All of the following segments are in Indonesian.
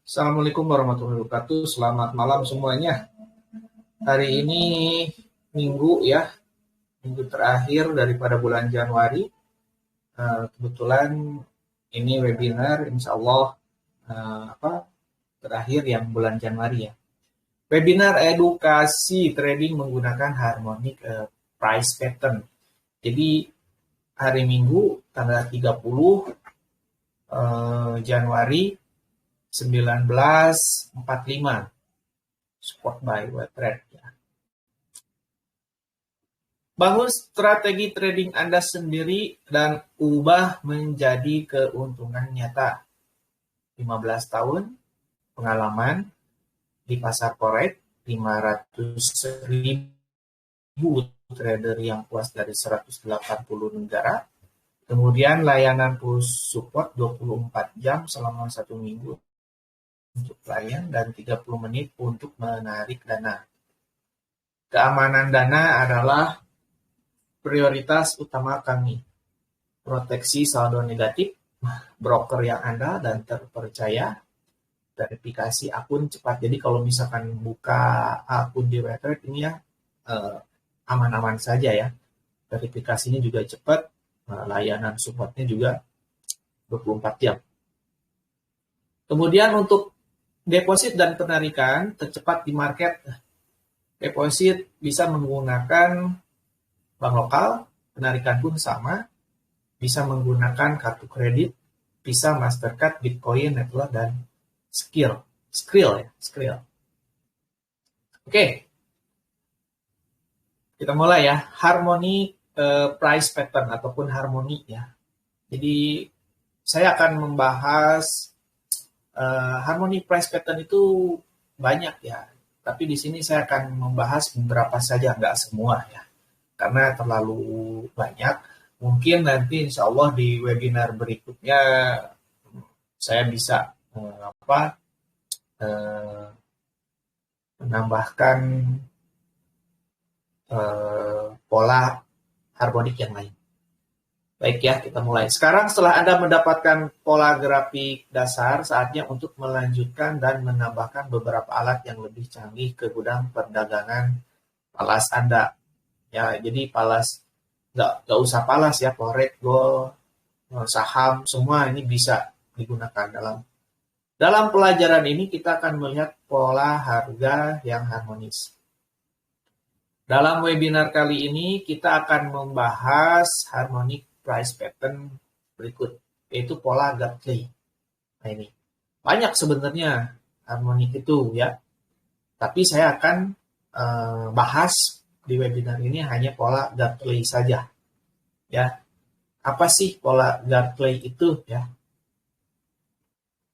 Assalamualaikum warahmatullahi wabarakatuh. Selamat malam semuanya. Hari ini Minggu ya, minggu terakhir daripada bulan Januari. Kebetulan ini webinar, insya Allah terakhir yang bulan Januari ya. Webinar edukasi trading menggunakan harmonic price pattern. Jadi hari Minggu tanggal 30 Januari 1945, support buy web trade ya. Bangun strategi trading Anda sendiri dan ubah menjadi keuntungan nyata. 15 tahun pengalaman di pasar forex, 500.000 trader yang puas dari 180 negara. Kemudian layanan push support 24 jam selama 1 minggu untuk klien dan 30 menit untuk menarik dana. Keamanan dana adalah prioritas utama kami. Proteksi saldo negatif, broker yang andal dan terpercaya, verifikasi akun cepat. Jadi kalau misalkan buka akun di Webtrade ini ya aman-aman saja ya. Verifikasinya juga cepat, layanan supportnya juga 24 jam. Kemudian untuk deposit dan penarikan tercepat di market. Deposit bisa menggunakan bank lokal, penarikan pun sama, bisa menggunakan kartu kredit, Visa, Mastercard, Bitcoin, Network, dan Skrill. Oke, kita mulai ya. Harmony price pattern ataupun harmoni ya. Jadi saya akan membahas harmony price pattern itu banyak ya. Tapi di sini saya akan membahas beberapa saja, nggak semua ya. Karena terlalu banyak. Mungkin nanti insya Allah di webinar berikutnya saya bisa menambahkan pola harmonik yang lain. Baik ya, kita mulai. Sekarang setelah Anda mendapatkan pola grafik dasar, saatnya untuk melanjutkan dan menambahkan beberapa alat yang lebih canggih ke gudang perdagangan palas Anda. Ya, jadi palas, nggak usah palas ya, forex, gold, saham, semua ini bisa digunakan dalam pelajaran ini kita akan melihat pola harga yang harmonis. Dalam webinar kali ini kita akan membahas harmonic price pattern berikut, yaitu pola Gartley. Nah ini, banyak sebenarnya harmonik itu ya, tapi saya akan bahas di webinar ini hanya pola Gartley saja. Ya, apa sih pola Gartley itu ya?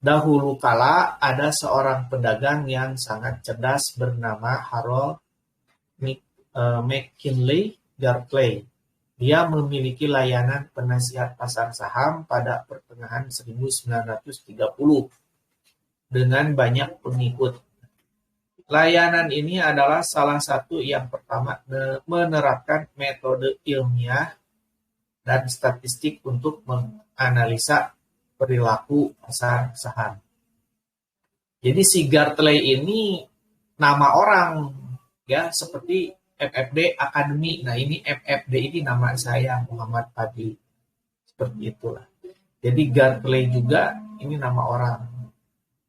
Dahulu kala ada seorang pedagang yang sangat cerdas bernama Harold McKinley Gartley. Dia memiliki layanan penasihat pasar saham pada pertengahan 1930 dengan banyak pengikut. Layanan ini adalah salah satu yang pertama menerapkan metode ilmiah dan statistik untuk menganalisa perilaku pasar saham. Jadi si Gartley ini nama orang ya, seperti FFD Academy. Nah ini FFD ini nama saya, Muhammad Fadli. Seperti itulah. Jadi Gartley juga ini nama orang.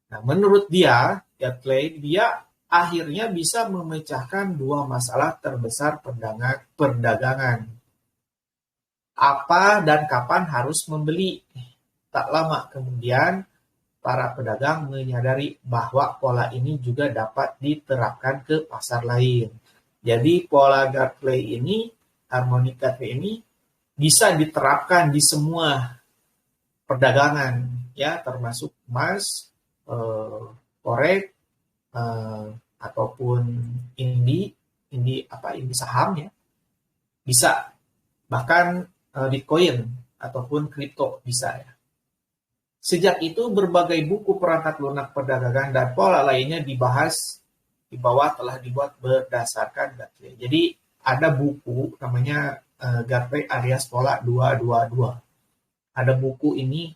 Nah menurut dia, Gartley, dia akhirnya bisa memecahkan dua masalah terbesar perdagangan. Apa dan kapan harus membeli. Tak lama kemudian, para pedagang menyadari bahwa pola ini juga dapat diterapkan ke pasar lain. Jadi pola Gartley ini, harmonic Gartley ini bisa diterapkan di semua perdagangan, ya termasuk emas, forex, ataupun indi saham ya, bisa bahkan Bitcoin ataupun kripto bisa ya. Sejak itu berbagai buku perangkat lunak perdagangan dan pola lainnya dibahas di bawah telah dibuat berdasarkan Gartley. Jadi ada buku namanya Gartley alias pola 222. Ada buku ini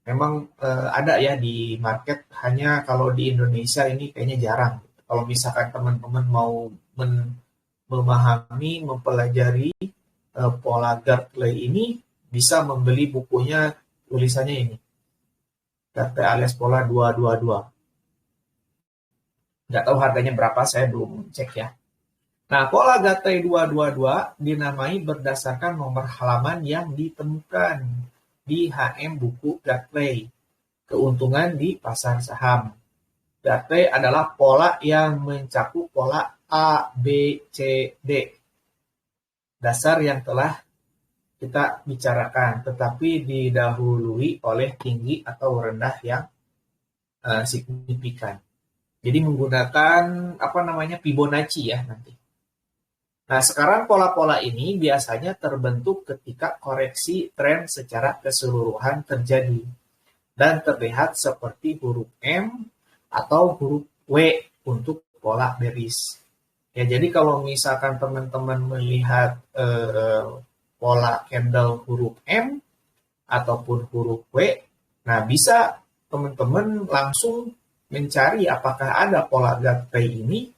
Memang ada ya di market, hanya kalau di Indonesia ini kayaknya jarang. Kalau misalkan teman-teman mau memahami, mempelajari pola guard play ini, bisa membeli bukunya, tulisannya ini, guard play alias pola 222. Nggak tahu harganya berapa, saya belum cek ya. Nah, pola Gatai 222 dinamai berdasarkan nomor halaman yang ditemukan di HM buku Gatai. Keuntungan di pasar saham. Gatai adalah pola yang mencakup pola A, B, C, D. Dasar yang telah kita bicarakan, tetapi didahului oleh tinggi atau rendah yang signifikan. Jadi menggunakan Fibonacci ya nanti. Nah, sekarang pola-pola ini biasanya terbentuk ketika koreksi tren secara keseluruhan terjadi dan terlihat seperti huruf M atau huruf W untuk pola bearish. Ya, jadi kalau misalkan teman-teman melihat pola candle huruf M ataupun huruf W, nah bisa teman-teman langsung mencari apakah ada pola Gatai ini.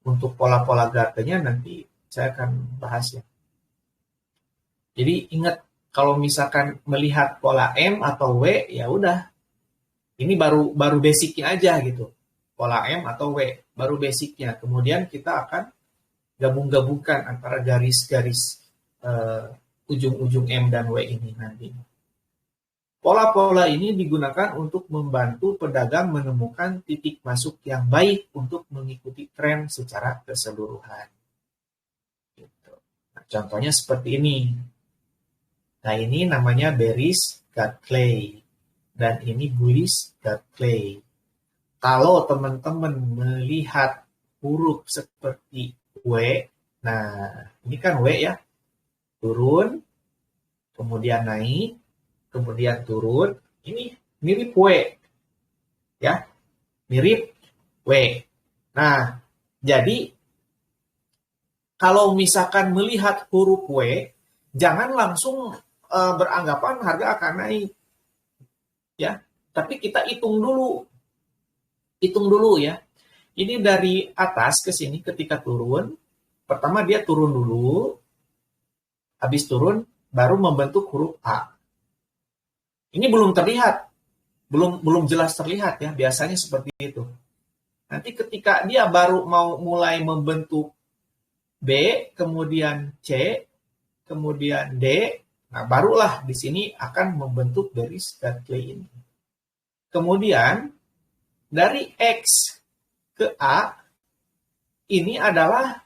Untuk pola-pola Gatai-nya nanti saya akan bahas ya. Jadi ingat, kalau misalkan melihat pola M atau W, ya udah, ini baru basicnya aja gitu. Pola M atau W, baru basicnya. Kemudian kita akan gabung-gabungkan antara garis-garis ujung-ujung M dan W ini nanti. Pola-pola ini digunakan untuk membantu pedagang menemukan titik masuk yang baik untuk mengikuti tren secara keseluruhan. Gitu. Nah, contohnya seperti ini. Nah, ini namanya bearish Gatai dan ini bullish Gatai. Kalau teman-teman melihat huruf seperti W, nah ini kan W ya, turun, kemudian naik, kemudian turun, ini mirip W, ya, mirip W. Nah, jadi kalau misalkan melihat huruf W, jangan langsung beranggapan harga akan naik, ya. Tapi kita hitung dulu ya. Ini dari atas ke sini ketika turun, pertama dia turun dulu, habis turun baru membentuk huruf A. Ini belum terlihat, belum jelas terlihat ya, biasanya seperti itu. Nanti ketika dia baru mau mulai membentuk B, kemudian C, kemudian D, nah barulah di sini akan membentuk bearish Gatai ini. Kemudian dari X ke A, ini adalah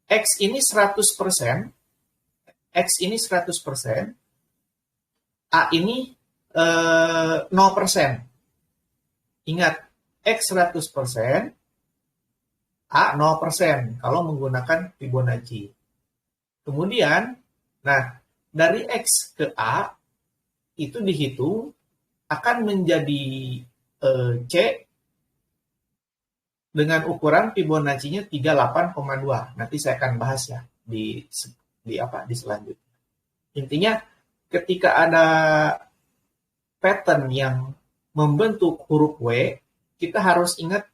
X ini 100%, X ini 100%, A ini 0%. Ingat, X 100%, A 0% kalau menggunakan Fibonacci. Kemudian, nah dari X ke A itu dihitung akan menjadi C dengan ukuran Fibonacci-nya 38,2. Nanti saya akan bahas ya di selanjutnya. Intinya ketika ada pattern yang membentuk huruf W, kita harus ingat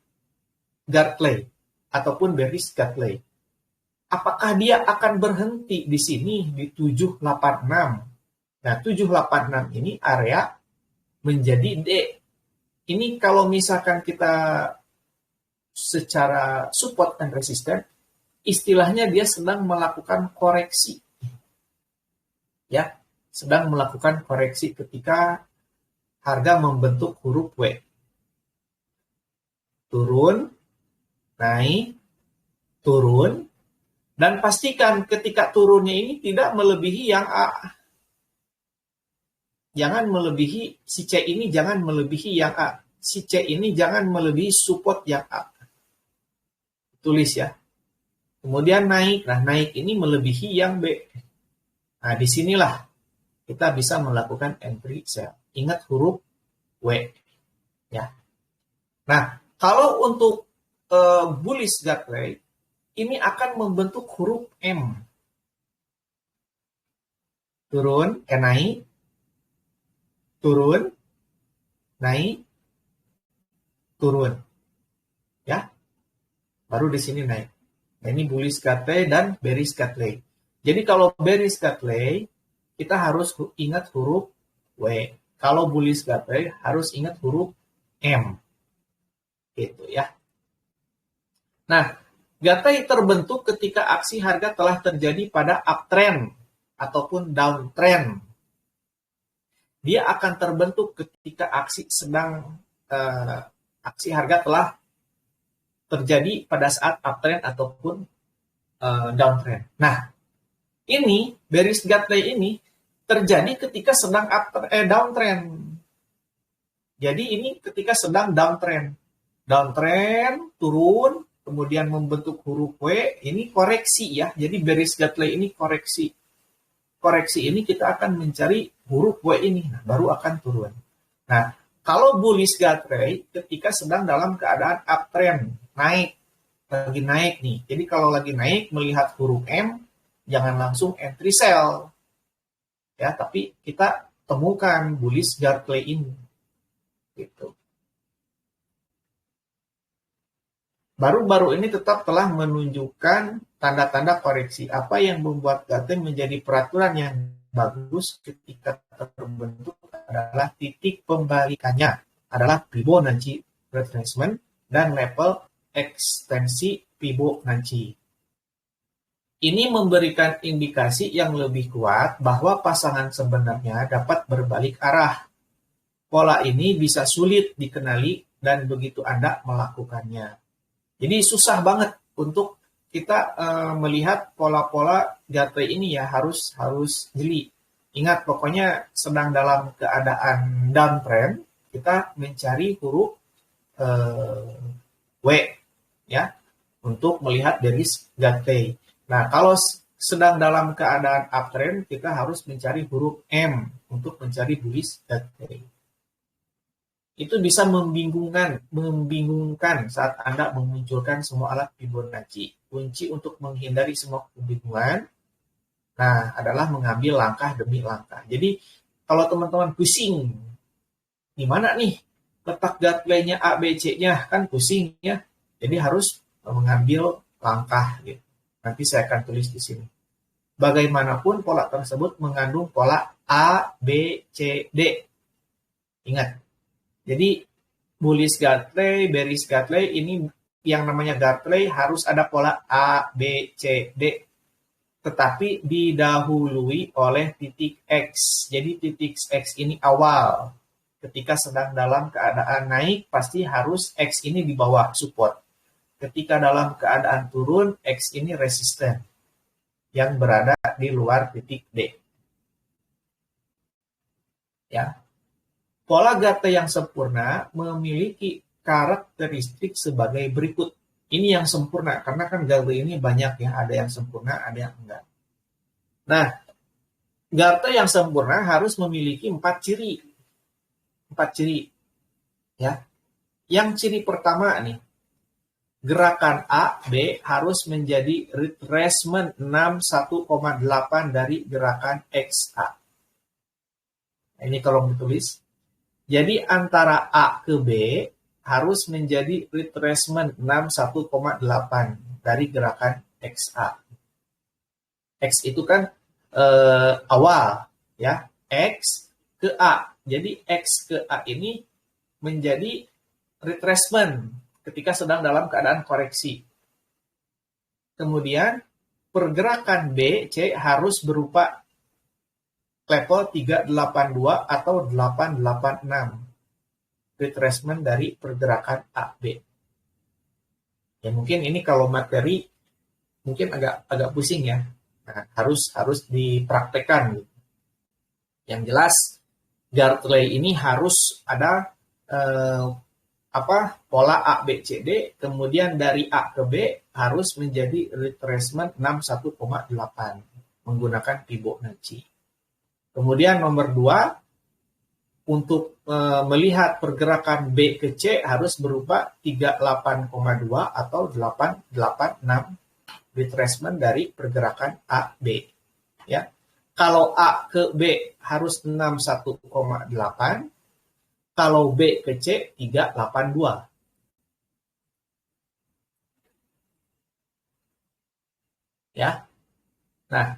Gatai ataupun bearish Gatai. Apakah dia akan berhenti di sini di 786? Nah, 786 ini area menjadi D. Ini kalau misalkan kita secara support and resistance, istilahnya dia sedang melakukan koreksi. Ya, sedang melakukan koreksi ketika harga membentuk huruf W. Turun, naik, turun, dan pastikan ketika turunnya ini tidak melebihi yang A. Jangan melebihi si C ini, jangan melebihi yang A. Si C ini jangan melebihi support yang A. Tulis ya. Kemudian naik, nah naik ini melebihi yang B. Nah, disinilah kita bisa melakukan entry sell. Ingat huruf W. Ya. Nah, kalau untuk bullish Gatai, ini akan membentuk huruf M. Turun, naik, turun, naik, turun. Ya, baru di sini naik. Nah, ini bullish Gatley dan bearish Gatley. Jadi kalau bearish Gatley, kita harus ingat huruf W. Kalau bullish Gatley, harus ingat huruf M. Gitu ya. Nah, Gatley terbentuk ketika aksi harga telah terjadi pada uptrend ataupun downtrend. Dia akan terbentuk ketika aksi harga telah terjadi pada saat uptrend ataupun downtrend. Nah, ini bearish Gatley ini terjadi ketika sedang downtrend. Jadi ini ketika sedang downtrend. Downtrend, turun, kemudian membentuk huruf W, ini koreksi ya. Jadi bearish Gatley ini koreksi. Koreksi ini kita akan mencari huruf W ini, nah, baru akan turun. Nah, kalau bullish Gatley ketika sedang dalam keadaan uptrend, naik, lagi naik nih. Jadi kalau lagi naik melihat huruf M, jangan langsung entry sell. Ya, tapi kita temukan bullish Gatley ini. Gitu. Baru-baru ini tetap telah menunjukkan tanda-tanda koreksi. Apa yang membuat Gatley menjadi peraturan yang bagus ketika terbentuk adalah titik pembalikannya. Adalah Fibonacci retracement dan level ekstensi Fibonacci. Ini memberikan indikasi yang lebih kuat bahwa pasangan sebenarnya dapat berbalik arah. Pola ini bisa sulit dikenali dan begitu Anda melakukannya. Jadi susah banget untuk kita melihat pola-pola Gatley ini ya, harus jeli. Ingat pokoknya sedang dalam keadaan downtrend, kita mencari huruf W ya untuk melihat bearish Gatley. Nah, kalau sedang dalam keadaan uptrend, kita harus mencari huruf M untuk mencari bullish Gatley. Itu bisa membingungkan saat Anda memunculkan semua alat Fibonacci. Kunci untuk menghindari semua kebingungan, nah, adalah mengambil langkah demi langkah. Jadi, kalau teman-teman pusing, di mana nih letak Gatley-nya A, B, C-nya, kan pusing ya. Jadi harus mengambil langkah gitu. Nanti saya akan tulis di sini. Bagaimanapun pola tersebut mengandung pola A, B, C, D. Ingat. Jadi bullish Gatley, bearish Gatley, ini yang namanya Gatley harus ada pola A, B, C, D. Tetapi didahului oleh titik X. Jadi titik X ini awal. Ketika sedang dalam keadaan naik, pasti harus X ini di bawah support. Ketika dalam keadaan turun, X ini resisten yang berada di luar titik D. Ya. Pola Gatley yang sempurna memiliki karakteristik sebagai berikut. Ini yang sempurna, karena kan Gatley ini banyak ya, ada yang sempurna, ada yang enggak. Nah, Gatley yang sempurna harus memiliki 4 ciri. 4 ciri. Ya. Yang ciri pertama nih, gerakan A, B harus menjadi retracement 61,8 dari gerakan XA. Ini tolong ditulis. Jadi antara A ke B harus menjadi retracement 61,8 dari gerakan XA. X itu kan awal ya, X ke A. Jadi X ke A ini menjadi retracement ketika sedang dalam keadaan koreksi. Kemudian pergerakan B, C harus berupa level 382 atau 886 retracement dari pergerakan A, B. Ya mungkin ini kalau materi mungkin agak pusing ya. Nah, harus dipraktekkan. Yang jelas Gatley ini harus ada pola A, B, C, D, kemudian dari A ke B harus menjadi retracement 61,8 menggunakan Fibonacci. Kemudian nomor 2, untuk melihat pergerakan B ke C harus berupa 38,2 atau 886 retracement dari pergerakan A, B. Ya. Kalau A ke B harus 61,8, kalau B ke C 382. Ya. Nah,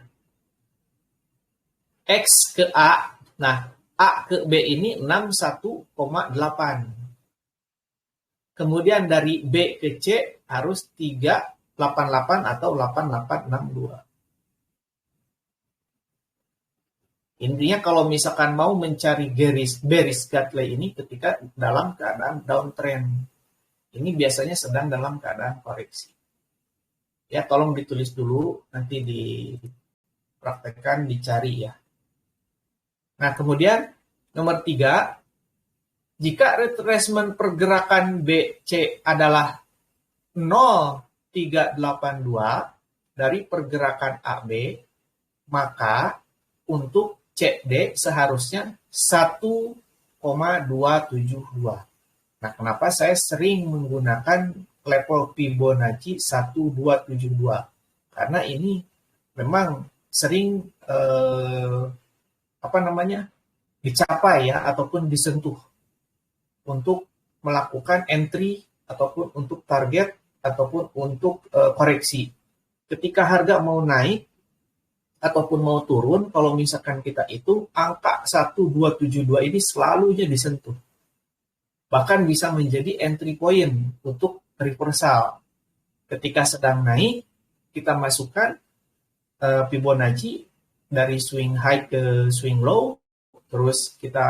X ke A, nah A ke B ini 61,8. Kemudian dari B ke C harus 388 atau 8862. Intinya kalau misalkan mau mencari bearish Gartley ini ketika dalam keadaan downtrend. Ini biasanya sedang dalam keadaan koreksi. Ya, tolong ditulis dulu, nanti dipraktekkan, dicari ya. Nah, kemudian nomor 3, jika retracement pergerakan BC adalah 0,382 dari pergerakan AB, maka untuk CD seharusnya 1,272. Nah, kenapa saya sering menggunakan level Fibonacci 1272? Karena ini memang sering dicapai ya ataupun disentuh untuk melakukan entry ataupun untuk target ataupun untuk koreksi. Ketika harga mau naik ataupun mau turun, kalau misalkan kita itu angka 1272 ini selalunya disentuh. Bahkan bisa menjadi entry point untuk reversal. Ketika sedang naik, kita masukkan Fibonacci dari swing high ke swing low, terus kita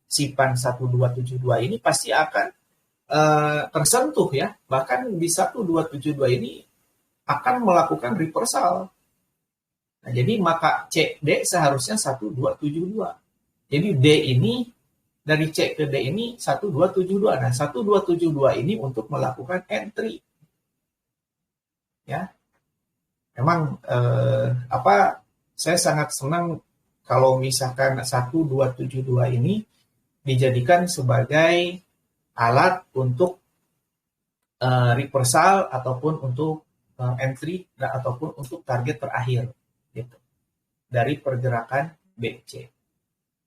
simpan 1272 ini pasti akan tersentuh ya. Bahkan di 1272 ini akan melakukan reversal. Nah, jadi maka CD seharusnya 1272. Jadi D ini dari C ke D ini 1272. Nah, 1272 ini untuk melakukan entry. Ya. Memang saya sangat senang kalau misalkan 1272 ini dijadikan sebagai alat untuk reversal ataupun untuk entry ataupun untuk target terakhir gitu, dari pergerakan BC.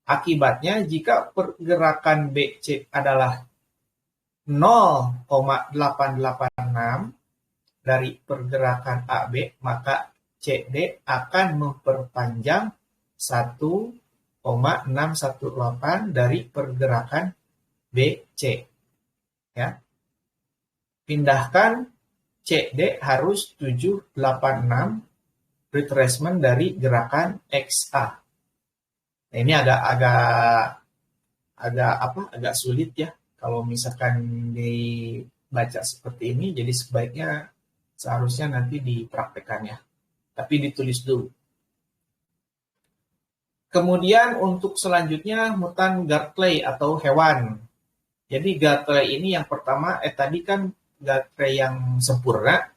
Akibatnya jika pergerakan BC adalah 0,886 dari pergerakan AB, maka CD akan memperpanjang 1,618 dari pergerakan BC. Ya. Pindahkan CD harus 786 retracement dari gerakan XA. Nah, ini agak sulit ya kalau misalkan dibaca seperti ini, jadi sebaiknya seharusnya nanti dipraktekkan ya. Tapi ditulis dulu. Kemudian untuk selanjutnya mutan Gartley atau hewan. Jadi Gartley ini yang pertama tadi kan Gartley yang sempurna.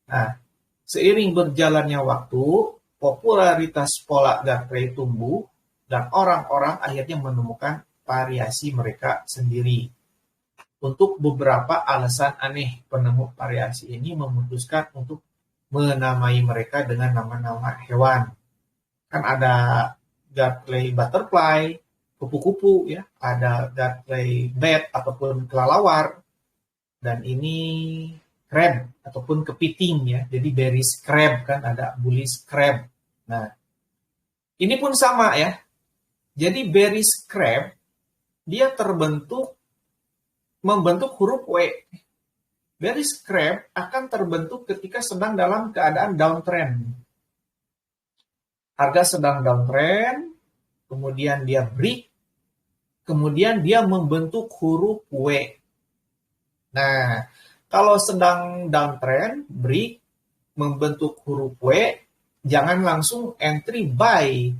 Nah, seiring berjalannya waktu, popularitas pola Gartley tumbuh dan orang-orang akhirnya menemukan variasi mereka sendiri. Untuk beberapa alasan aneh, penemu variasi ini memutuskan untuk menamai mereka dengan nama-nama hewan. Kan ada Gartley butterfly, kupu-kupu ya, ada Gartley bat ataupun kelelawar, dan ini crab ataupun kepiting ya. Jadi bearish crab kan, ada bullish crab. Nah, ini pun sama ya. Jadi bearish crab dia membentuk huruf W. Bearish crab akan terbentuk ketika sedang dalam keadaan downtrend. Harga sedang downtrend, kemudian dia break, kemudian dia membentuk huruf W. Nah, kalau sedang downtrend, break, membentuk huruf W, jangan langsung entry buy.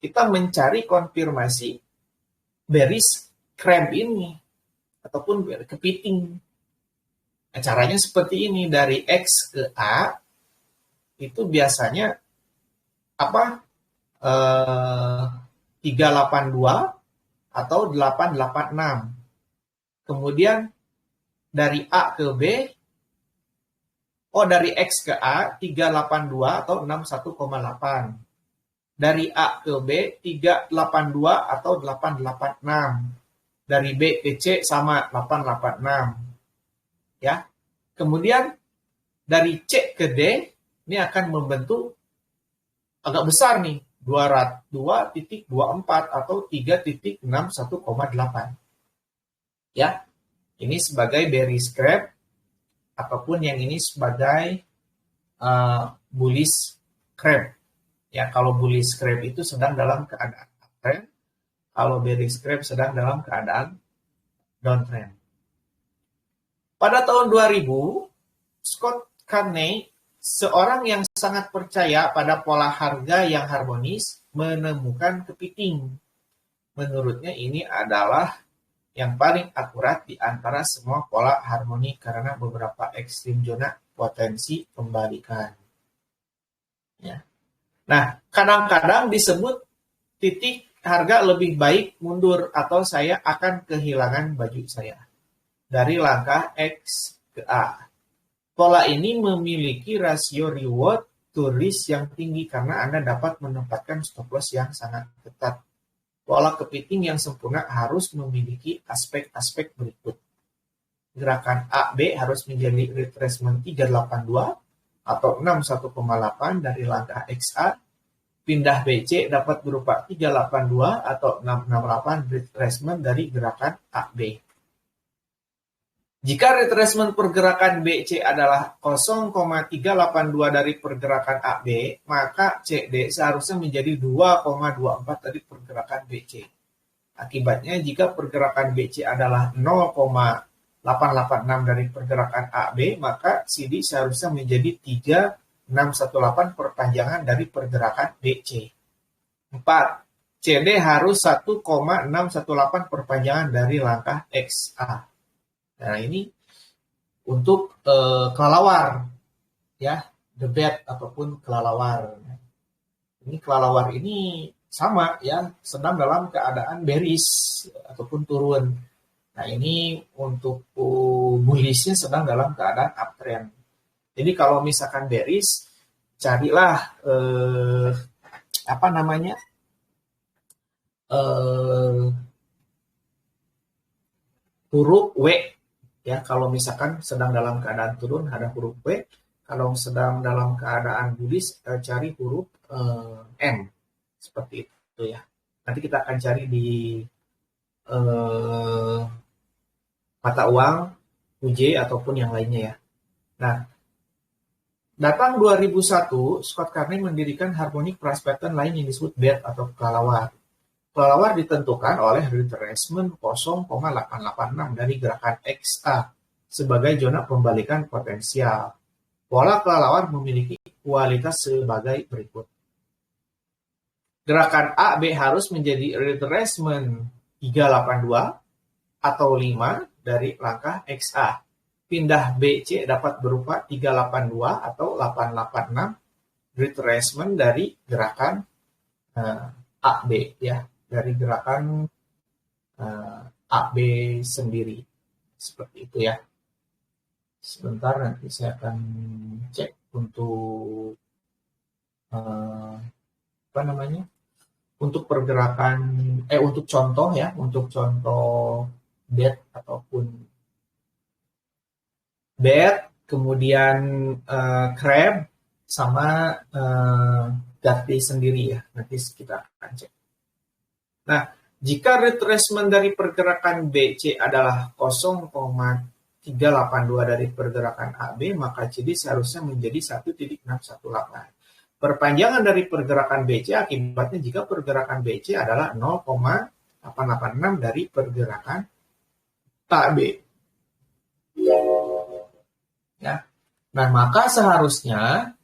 Kita mencari konfirmasi bearish crab ini, ataupun kepiting. Nah, caranya seperti ini, dari X ke A, itu biasanya 382 atau 886. Kemudian dari A ke B, dari X ke A 382 atau 61,8. Dari A ke B 382 atau 886. Dari B ke C sama 886. Ya. Kemudian dari C ke D ini akan membentuk agak besar nih, 2.24 atau 3.61,8. Ya. Ini sebagai bearish-scrap ataupun yang ini sebagai bullish-scrap. Ya, kalau bullish-scrap itu sedang dalam keadaan uptrend, kalau bearish-scrap sedang dalam keadaan downtrend. Pada tahun 2000, Scott Carney, seorang yang sangat percaya pada pola harga yang harmonis, menemukan kepiting. Menurutnya ini adalah yang paling akurat di antara semua pola harmoni karena beberapa ekstrim zona potensi pembalikan. Ya. Nah, kadang-kadang disebut titik harga lebih baik mundur atau saya akan kehilangan baju saya. Dari langkah X ke A. Pola ini memiliki rasio reward to risk yang tinggi karena Anda dapat menempatkan stop loss yang sangat ketat. Pola kepiting yang sempurna harus memiliki aspek-aspek berikut. Gerakan AB harus menjadi retracement 382 atau 61,8 dari langkah XA. Pindah BC dapat berupa 382 atau 668 retracement dari gerakan AB. Jika retracement pergerakan BC adalah 0,382 dari pergerakan AB, maka CD seharusnya menjadi 2,24 dari pergerakan BC. Akibatnya, jika pergerakan BC adalah 0,886 dari pergerakan AB, maka CD seharusnya menjadi 3,618 perpanjangan dari pergerakan BC. 4. CD harus 1,618 perpanjangan dari langkah XA. Nah, ini untuk kelelawar, ya, the bet ataupun kelelawar. Ini kelelawar ini sama, ya, sedang dalam keadaan bearish ataupun turun. Nah, ini untuk bullishnya sedang dalam keadaan uptrend. Jadi kalau misalkan bearish, carilah huruf W. Ya, kalau misalkan sedang dalam keadaan turun ada huruf W, kalau sedang dalam keadaan bullish cari huruf M. Seperti itu ya. Nanti kita akan cari di mata uang UJ ataupun yang lainnya ya. Nah, datang 2001, Scott Carney mendirikan harmonic price pattern lain yang disebut BET atau kelelawar. Kelelawar ditentukan oleh retracement 0,886 dari gerakan XA sebagai zona pembalikan potensial. Pola kelelawar memiliki kualitas sebagai berikut. Gerakan AB harus menjadi retracement 382 atau 5 dari langkah XA. Pindah BC dapat berupa 382 atau 886 retracement dari gerakan AB ya. Dari gerakan AB sendiri. Seperti itu ya. Sebentar nanti saya akan cek untuk untuk pergerakan untuk contoh ya, untuk contoh BET ataupun BET, kemudian crab sama Garty sendiri ya. Nanti kita akan cek. Nah, jika retracement dari pergerakan BC adalah 0,382 dari pergerakan AB, maka CD seharusnya menjadi 1,618. Perpanjangan dari pergerakan BC akibatnya jika pergerakan BC adalah 0,886 dari pergerakan AB. Ya. Nah, maka seharusnya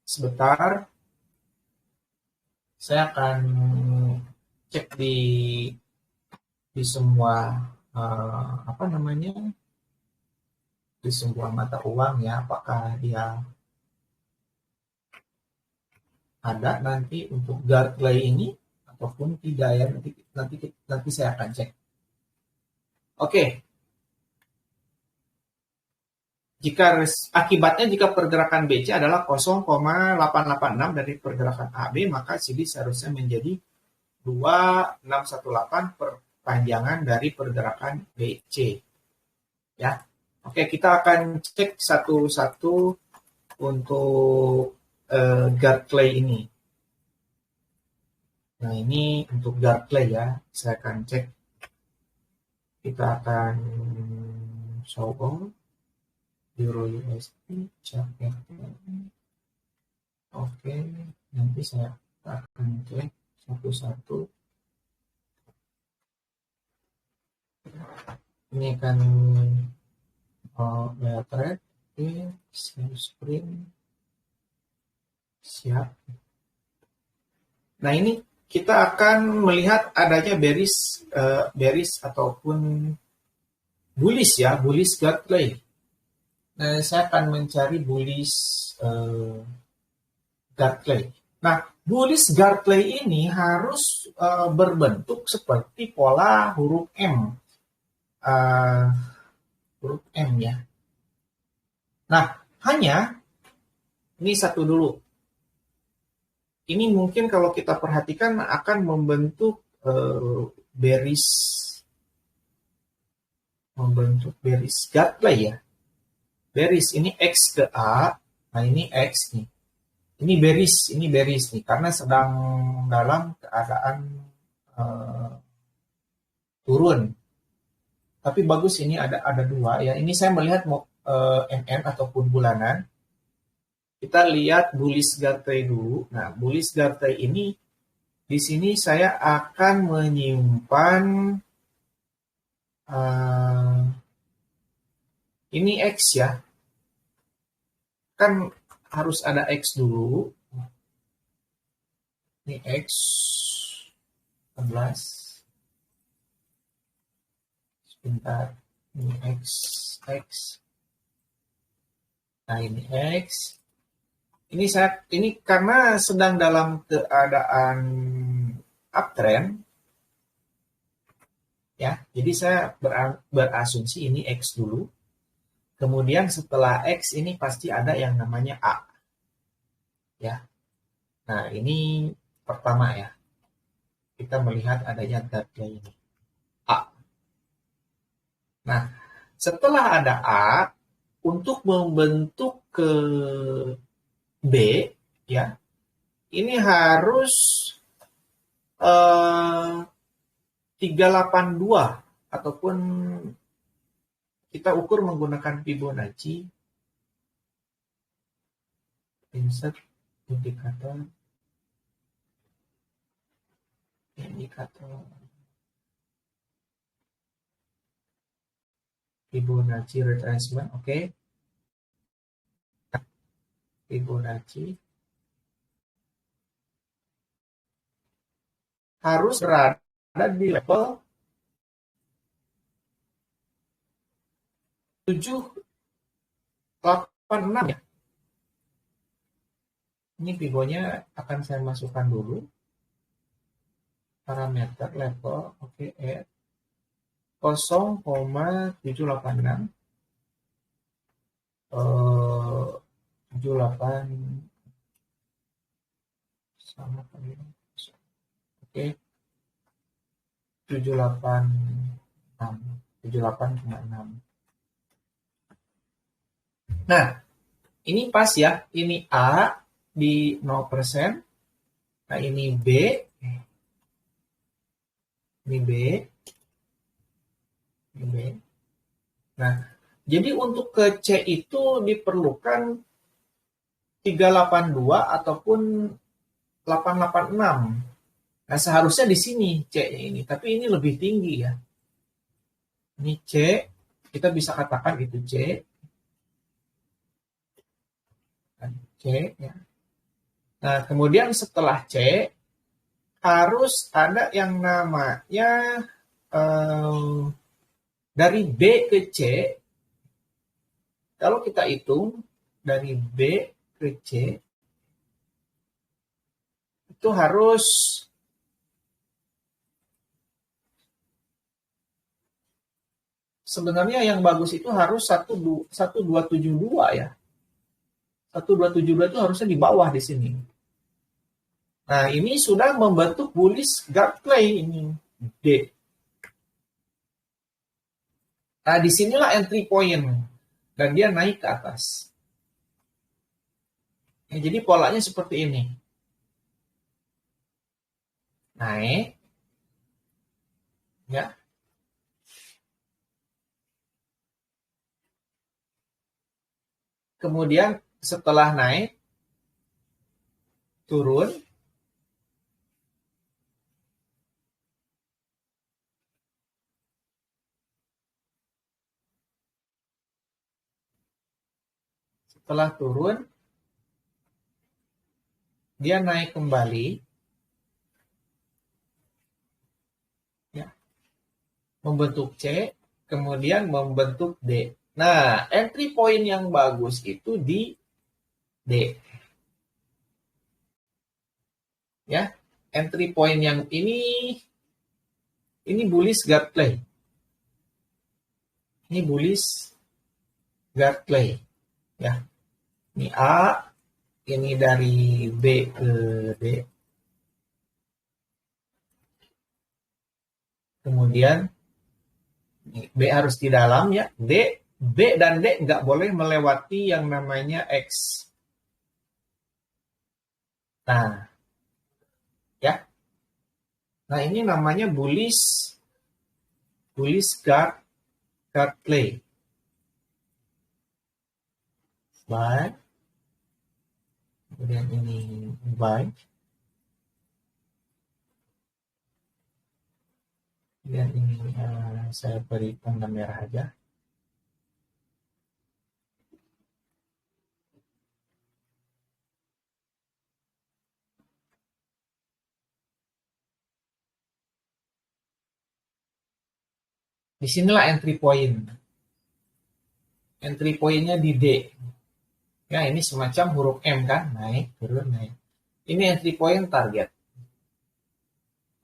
sebentar saya akan cek di semua di semua mata uang ya, apakah dia ada nanti untuk Gartley ini ataupun tidak ya, nanti saya akan cek. Oke. Akibatnya jika pergerakan BC adalah 0,886 dari pergerakan AB, maka CD seharusnya menjadi 2618 perpanjangan dari pergerakan BC. Ya. Oke, kita akan cek satu-satu untuk guard clay ini. Nah, ini untuk guard clay ya. Saya akan cek. Kita akan show all Euro USD chart. Oke, nanti saya akan cek satu-satu. Ini akan trade. Oke, share screen. Siap. Nah, ini kita akan melihat adanya bearish ataupun bullish ya, bullish guard play. Nah, saya akan mencari bullish guard play. Nah, bullish guard play ini harus berbentuk seperti pola huruf M. Huruf M ya. Nah, hanya ini satu dulu. Ini mungkin kalau kita perhatikan akan membentuk bearish guard play ya. Bearish ini X ke A, nah ini X nih. Ini bearish nih karena sedang dalam keadaan turun. Tapi bagus ini ada dua ya. Ini saya melihat MN ataupun bulanan. Kita lihat bullish guard play dulu. Nah, bullish guard play ini di sini saya akan menyimpan ini X ya. Kan harus ada X dulu. Ini X 11. Sebentar. Ini X. Nah, ini X. Ini karena sedang dalam keadaan uptrend ya. Jadi saya berasumsi ini X dulu. Kemudian setelah X ini pasti ada yang namanya A. Ya. Nah, ini pertama ya. Kita melihat adanya data ini. A. Nah, setelah ada A, untuk membentuk ke B ya, ini harus 382 ataupun kita ukur menggunakan Fibonacci. Insert indikator Fibonacci retracement, oke. Fibonacci harus berada di level 786 ya. Ini Fibonya akan saya masukkan dulu. Parameter level, oke, 0,786. 78 sama kali. Oke. 78,6. Nah, ini pas ya. Ini A di 0%. Nah, ini B. Ini B. Ini B. Nah, jadi untuk ke C itu diperlukan 382 ataupun 886. Nah, seharusnya di sini C-nya ini, tapi ini lebih tinggi ya. Ini C, kita bisa katakan itu C. C ya. Nah, kemudian setelah C harus ada yang namanya dari B ke C. Kalau kita hitung dari B ke C itu harus sebenarnya yang bagus itu harus 1272 ya. 1272 itu harusnya di bawah di sini. Nah, ini sudah membentuk bullish guard play ini D. Nah, disinilah entry point dan dia naik ke atas. Ya, jadi polanya seperti ini. Naik, ya. Kemudian setelah naik, turun. Setelah turun, dia naik kembali. Ya. Membentuk C, kemudian membentuk D. Nah, entry point yang bagus itu di D. Ya, entry point yang ini bullish guard play. Ini bullish guard play. Ya. Ini A, ini dari B ke D. Kemudian B harus di dalam ya. B dan D nggak boleh melewati yang namanya X. Nah, ya. Nah, ini namanya bullish guard play. Buy. Kemudian ini buy. Kemudian ini saya beri tanda merah aja. Disinilah entry point. Entry point-nya di D. Ya, ini semacam huruf M kan, naik, turun, naik. Ini entry point target.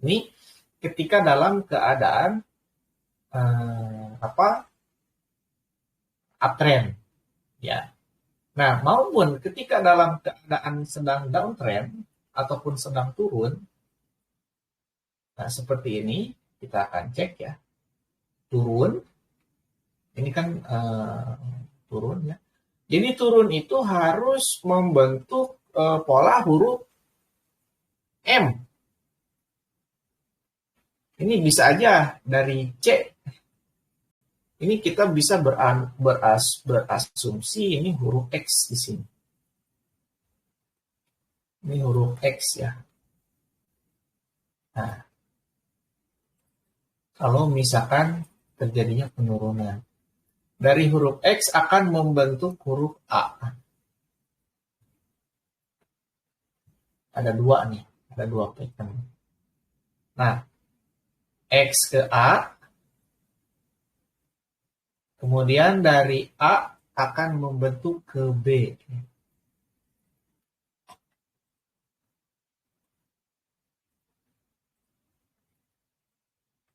Ini ketika dalam keadaan uptrend, ya. Nah, maupun ketika dalam keadaan sedang downtrend ataupun sedang turun, nah seperti ini kita akan cek ya, turun, ini kan turun ya. Jadi turun itu harus membentuk pola huruf M. Ini bisa aja dari C. Ini kita bisa berasumsi ini huruf X di sini. Ini huruf X ya. Nah, kalau misalkan terjadinya penurunan. Dari huruf X akan membentuk huruf A. Ada dua nih, ada dua pattern. Nah, X ke A, kemudian dari A akan membentuk ke B.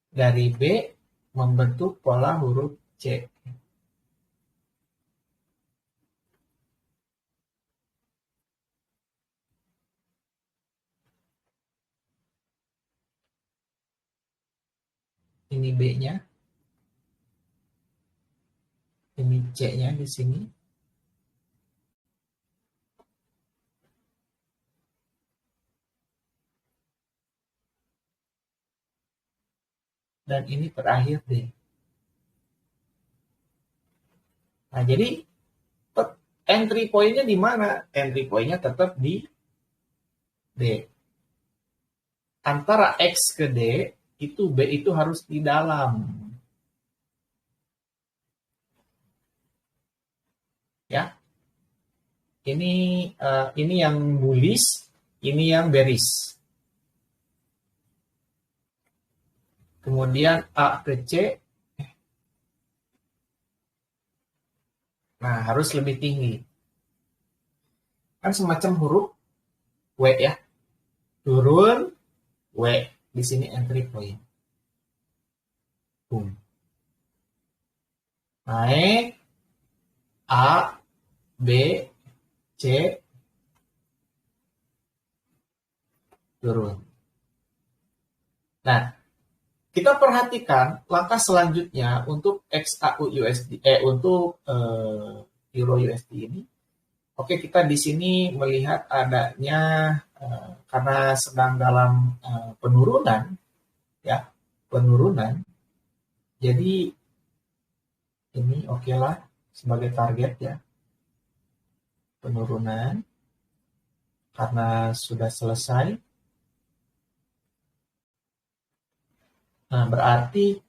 Dari B membentuk pola huruf C. Ini B-nya. Ini C-nya di sini. Dan ini terakhir D. Nah, jadi entry point-nya di mana? Entry point-nya tetap di D. Antara X ke D, itu B itu harus di dalam. Ya. Ini yang bullish, ini yang bearish. Kemudian A ke C. Nah, harus lebih tinggi. Kan semacam huruf W ya. Turun W. Di sini entry point. Boom. naik, A, B, C, turun. Nah, kita perhatikan langkah selanjutnya untuk XAU USD, untuk Euro USD ini. Oke, kita di sini melihat adanya karena sedang dalam penurunan, ya, penurunan. Jadi ini oke lah sebagai target ya, penurunan karena sudah selesai. Nah, berarti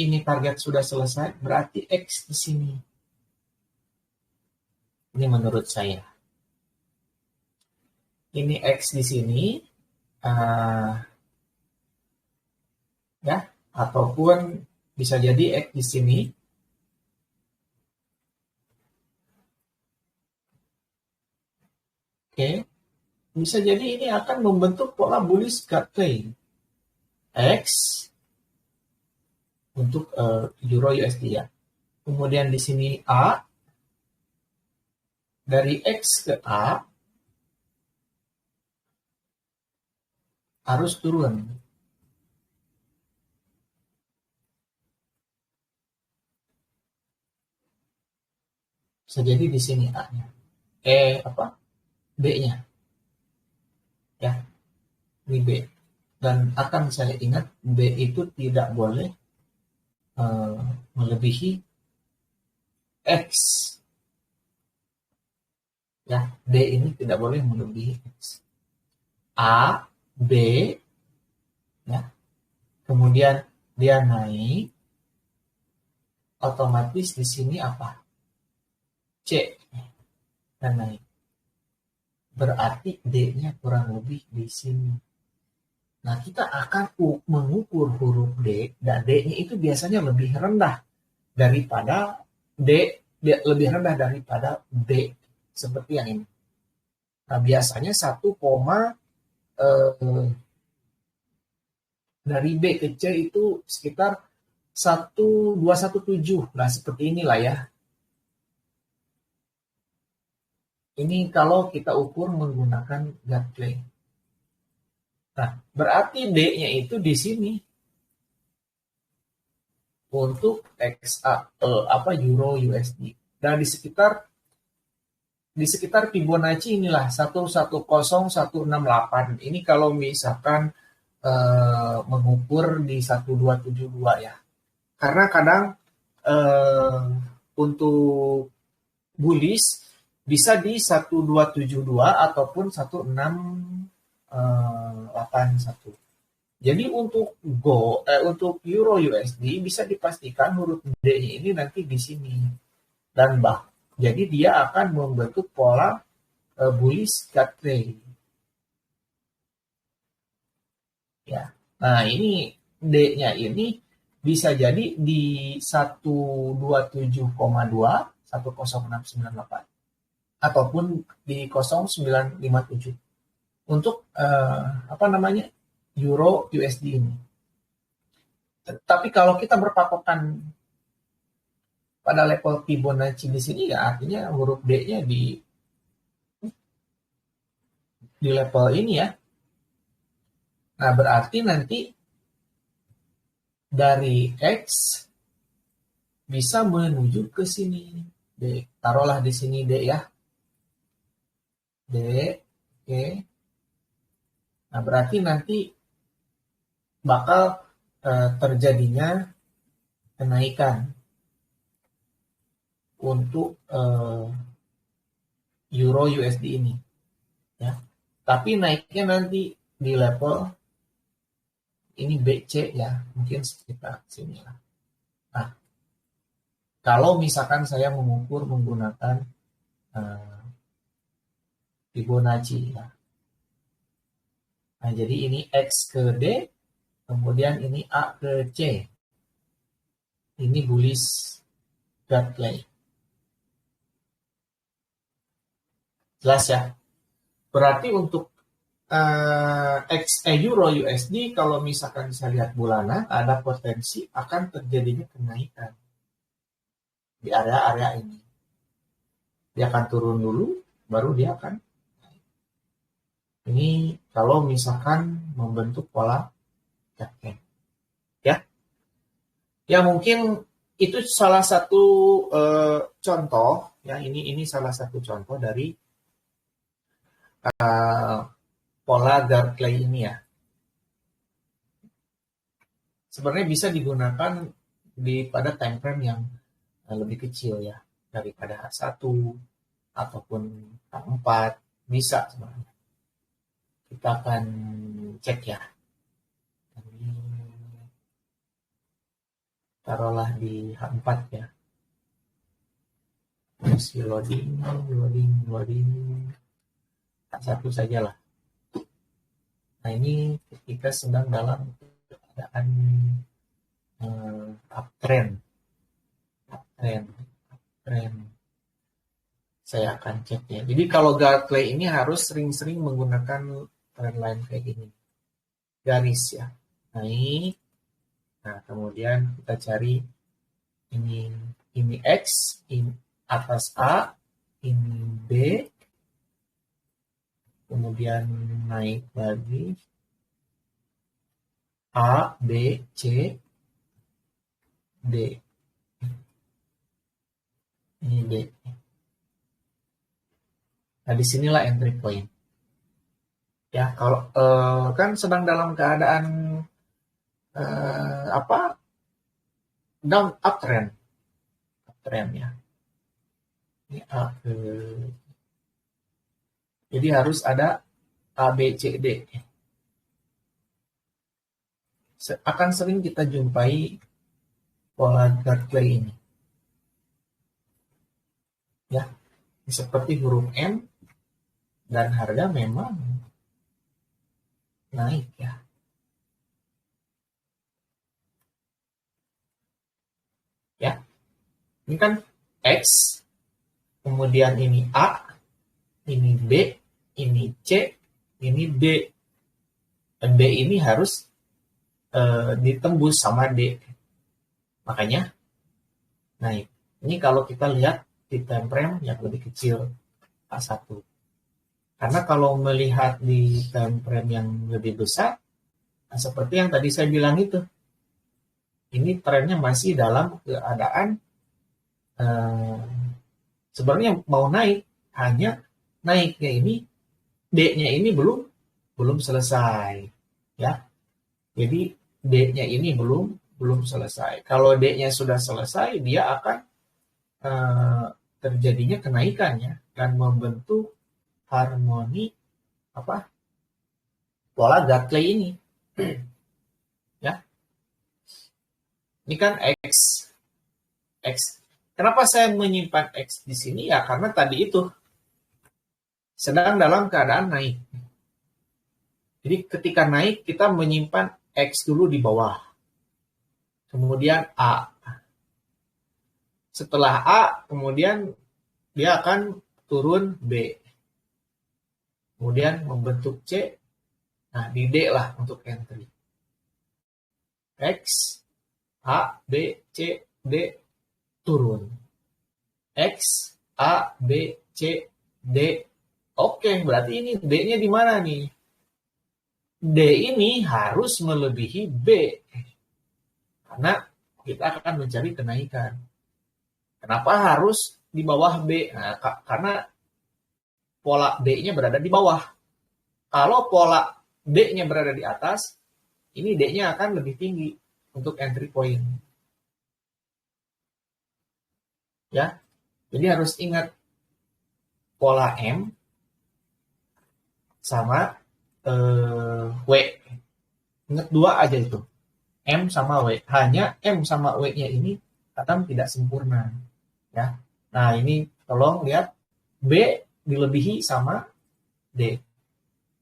ini target sudah selesai, berarti X di sini. Ini menurut saya. Ini X di sini, ya, ataupun bisa jadi X di sini. Oke, bisa jadi ini akan membentuk pola bullish gap trade X untuk Euro USD ya. Kemudian di sini A, dari X ke A harus turun. Bisa jadi di sini A-nya. B-nya. Ya, ini B. Dan akan saya ingat B itu tidak boleh melebihi X. Ya, D ini tidak boleh melebihi X. A, B, ya. Kemudian dia naik, otomatis di sini apa? C, dan naik. Berarti D-nya kurang lebih di sini. Nah, kita akan mengukur huruf D, dan D-nya itu biasanya lebih rendah daripada lebih rendah daripada B, seperti yang ini. Nah, biasanya 1, dari B ke C itu sekitar 1,217. Nah, seperti inilah ya. Ini kalau kita ukur menggunakan gap plane. Nah, berarti D-nya itu di sini untuk Euro USD. Dan di sekitar Fibonacci inilah 110,168. Ini kalau misalkan mengukur di 1272 ya. Karena kadang untuk bullish bisa di 1272 ataupun 1681. Jadi untuk untuk Euro USD bisa dipastikan huruf D-nya ini nanti di sini. Dan jadi dia akan membentuk pola bullish gap trade. Ya. Nah, ini D-nya ini bisa jadi di 127,2, 10698 ataupun di 0957 untuk Euro USD ini. Tapi kalau kita berpatokan pada level Fibonacci di sini ya artinya huruf D-nya di level ini ya. Nah, berarti nanti dari X bisa menuju ke sini. D, taruhlah di sini D ya. D, oke. Nah, berarti nanti bakal terjadinya kenaikan untuk Euro USD ini. Ya. Tapi naiknya nanti di level ini BC ya, mungkin sekitar sini lah. Nah, kalau misalkan saya mengukur menggunakan Fibonacci ya. Nah, jadi ini X ke D, kemudian ini A ke C. Ini bullish gap play. Jelas ya? Berarti untuk Euro USD kalau misalkan bisa lihat bulanan ada potensi akan terjadinya kenaikan. di area-area ini. Dia akan turun dulu, baru dia akan naik. Ini kalau misalkan membentuk pola Jacquet. Ya, ya mungkin itu salah satu contoh. Ya, ini salah satu contoh dari pola Gartley ini ya. Sebenarnya bisa digunakan pada time frame yang lebih kecil ya, daripada H1 ataupun H4, bisa sebenarnya. Kita akan cek ya. Taruhlah di H4 ya. Masih loading. H1 sajalah. Nah, ini ketika sedang dalam keadaan uptrend. Saya akan cek ya. Jadi kalau Gartley ini harus sering-sering menggunakan trend line kayak gini. Garis ya. Naik. Nah, kemudian kita cari ini X, ini atas A, ini B. Kemudian naik lagi. A, B, C, D. Ini D. Nah, disinilah entry point. Ya, kalau kan sedang dalam keadaan uptrend ya. Ini jadi harus ada A, B, C, D. Akan sering kita jumpai pola Gartley ini. Ya, seperti huruf M dan harga memang naik ya. Ya, ini kan X, kemudian ini A, ini B, ini C, ini D. D ini harus ditembus sama D. Makanya naik. Ini kalau kita lihat di time frame yang lebih kecil A1. Karena kalau melihat di time frame yang lebih besar, nah seperti yang tadi saya bilang itu, ini trennya masih dalam keadaan sebenarnya mau naik, hanya naiknya ini D-nya ini belum selesai, ya. Jadi D-nya ini belum selesai. Kalau D-nya sudah selesai, dia akan terjadinya kenaikannya dan membentuk harmoni pola Gartley ini. Ya. Ini kan X. Kenapa saya menyimpan X di sini? Ya karena tadi itu sedang dalam keadaan naik. Jadi ketika naik kita menyimpan X dulu di bawah. Kemudian A. Setelah A, kemudian dia akan turun B. Kemudian membentuk C. Nah, di D lah untuk entry. X, A, B, C, D, turun. X, A, B, C, D. Oke, berarti ini D-nya di mana nih? D ini harus melebihi B. Karena kita akan mencari kenaikan. Kenapa harus di bawah B? Nah, karena pola D-nya berada di bawah. Kalau pola D-nya berada di atas, ini D-nya akan lebih tinggi untuk entry point. Ya, jadi harus ingat pola M sama W. Ingat dua aja itu. M sama W. Hanya M sama W-nya ini kadang tidak sempurna. Ya. Nah, ini tolong lihat B dilebihi sama D.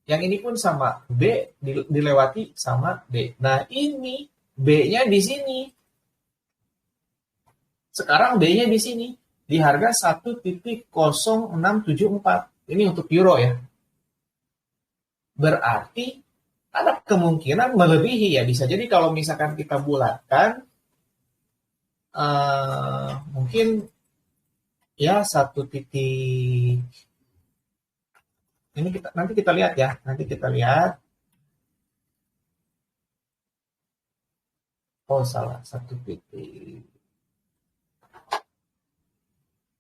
Yang ini pun sama, B dilewati sama D. Nah, ini B-nya di sini. Sekarang B-nya di sini. Di harga 1.0674. Ini untuk euro ya. Berarti ada kemungkinan melebihi ya. Bisa jadi kalau misalkan kita bulatkan, mungkin ya satu titik. Ini nanti kita lihat ya, nanti kita lihat. Oh salah, satu titik.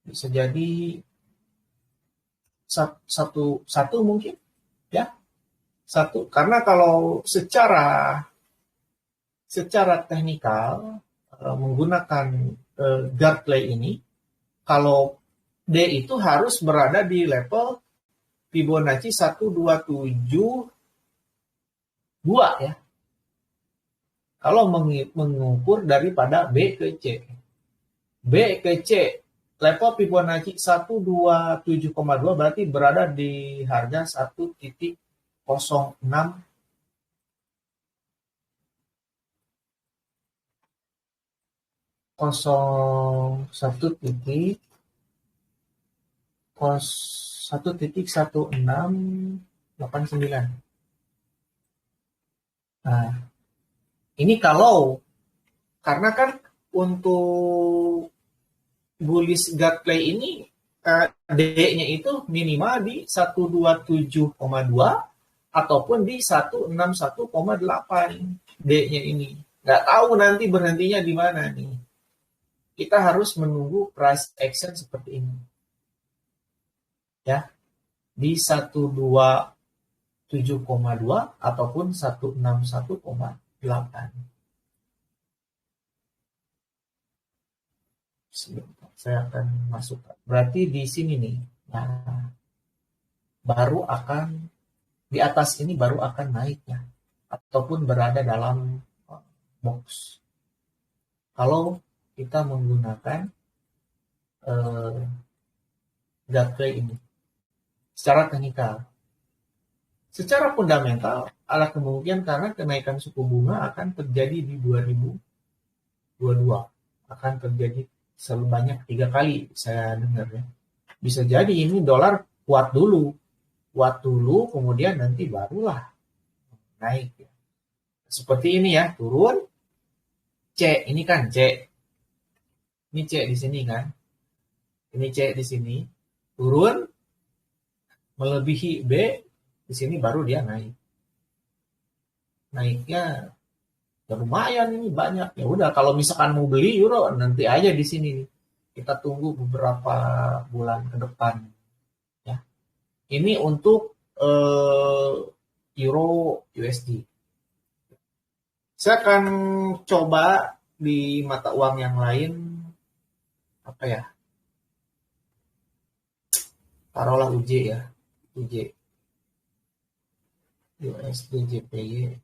Bisa jadi satu satu mungkin ya, satu. Karena kalau secara teknikal menggunakan guard play ini, kalau D itu harus berada di level Fibonacci 1272 ya. Kalau mengukur daripada B ke C. B ke C level Fibonacci 127,2 berarti berada di harga 1.06 satu titik 1.1689. Nah, ini karena kan untuk bullish guard play ini D-nya itu minimal di 127,2 ataupun di 161,8 D-nya ini. Nggak tahu nanti berhentinya di mana nih. Kita harus menunggu price action seperti ini. Ya, di 127,2 ataupun 161,8. Sebentar, saya akan masukkan. Berarti di sini nih. Nah, baru akan di atas ini baru akan naik ya, ataupun berada dalam box. Kalau kita menggunakan guard play ini secara teknikal. Secara fundamental ada kemungkinan karena kenaikan suku bunga akan terjadi di 2022, akan terjadi sebanyak 3 kali saya dengar ya. Bisa jadi ini dolar kuat dulu, kemudian nanti barulah naik ya. Seperti ini ya, turun C, ini kan C. Ini C di sini kan. Ini C di sini. Turun melebihi B, di sini baru dia naik. Naiknya ya lumayan ini banyak. Ya udah kalau misalkan mau beli euro nanti aja di sini. Kita tunggu beberapa bulan ke depan ya. Ini untuk euro USD. Saya akan coba di mata uang yang lain apa ya? Taruhlah UJ ya. UJ. USD JPY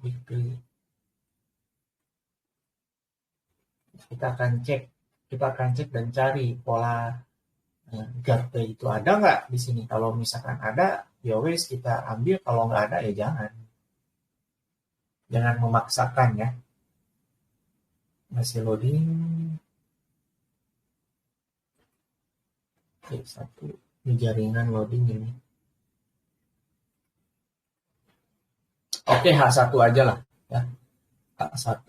weekly. Kita akan cek dan cari pola guard play itu ada nggak di sini. Kalau misalkan ada, ya wes kita ambil. Kalau nggak ada ya jangan memaksakan ya. Masih loading. Oke, satu ini jaringan loading ini. Oke, H1 aja lah ya. H1.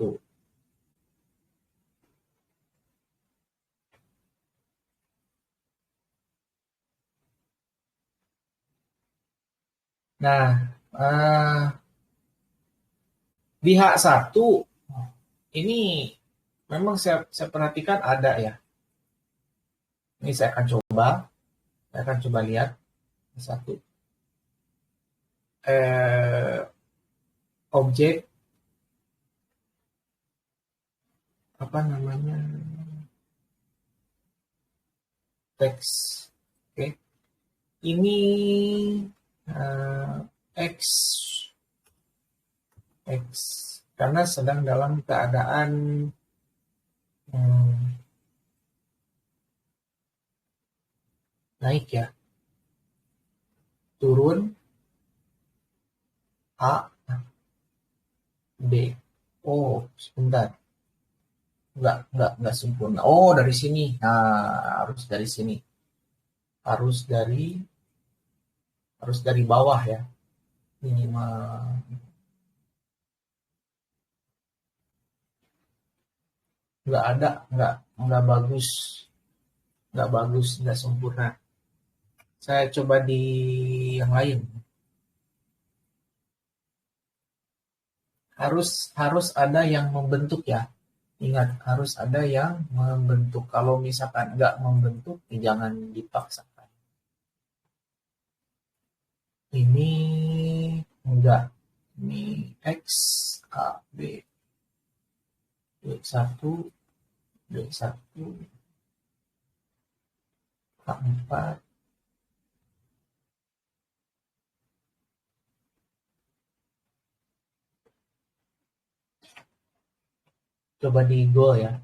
Nah, di H1 ini memang saya perhatikan ada ya. Ini saya akan coba lihat satu objek apa namanya teks. Oke. Ini X karena sedang dalam keadaan naik ya, turun A B. Oh sebentar, nggak sempurna. Oh dari sini, nah harus dari bawah ya, minimal. nggak ada, nggak bagus, nggak sempurna. Saya coba di yang lain. Harus ada yang membentuk ya. Ingat, harus ada yang membentuk. Kalau misalkan nggak membentuk, jangan dipaksakan. Ini enggak. Ini X, A, B, D1, D1, A4, coba di Go ya.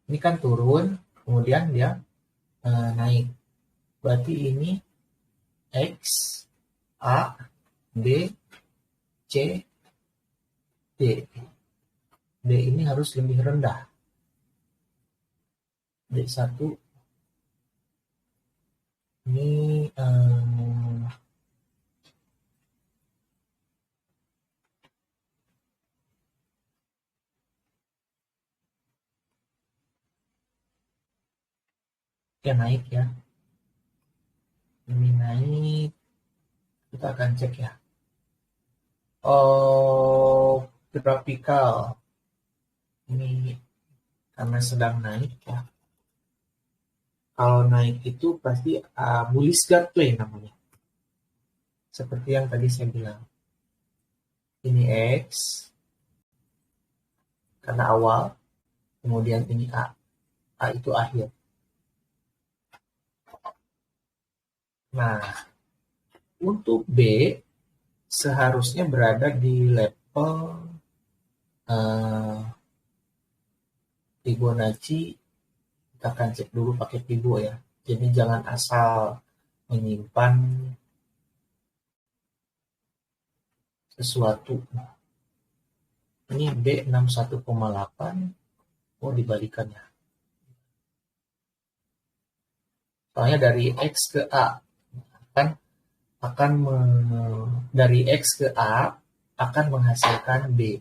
Ini kan turun, kemudian dia naik. Berarti ini X, A, B, C, D. D ini harus lebih rendah. D1 ini ya naik ya. Ini naik. Kita akan cek ya. Oh, graphical. Ini karena sedang naik ya. Kalau naik itu pasti bullish guard play namanya. Seperti yang tadi saya bilang. Ini X karena awal, kemudian ini A. A itu akhir. Nah, untuk B seharusnya berada di level Fibonacci. Kita akan cek dulu pakai Fibo ya. Jadi jangan asal menyimpan sesuatu. Ini B61,8. Oh, dibalikannya. Soalnya dari X ke A dari X ke A akan menghasilkan B.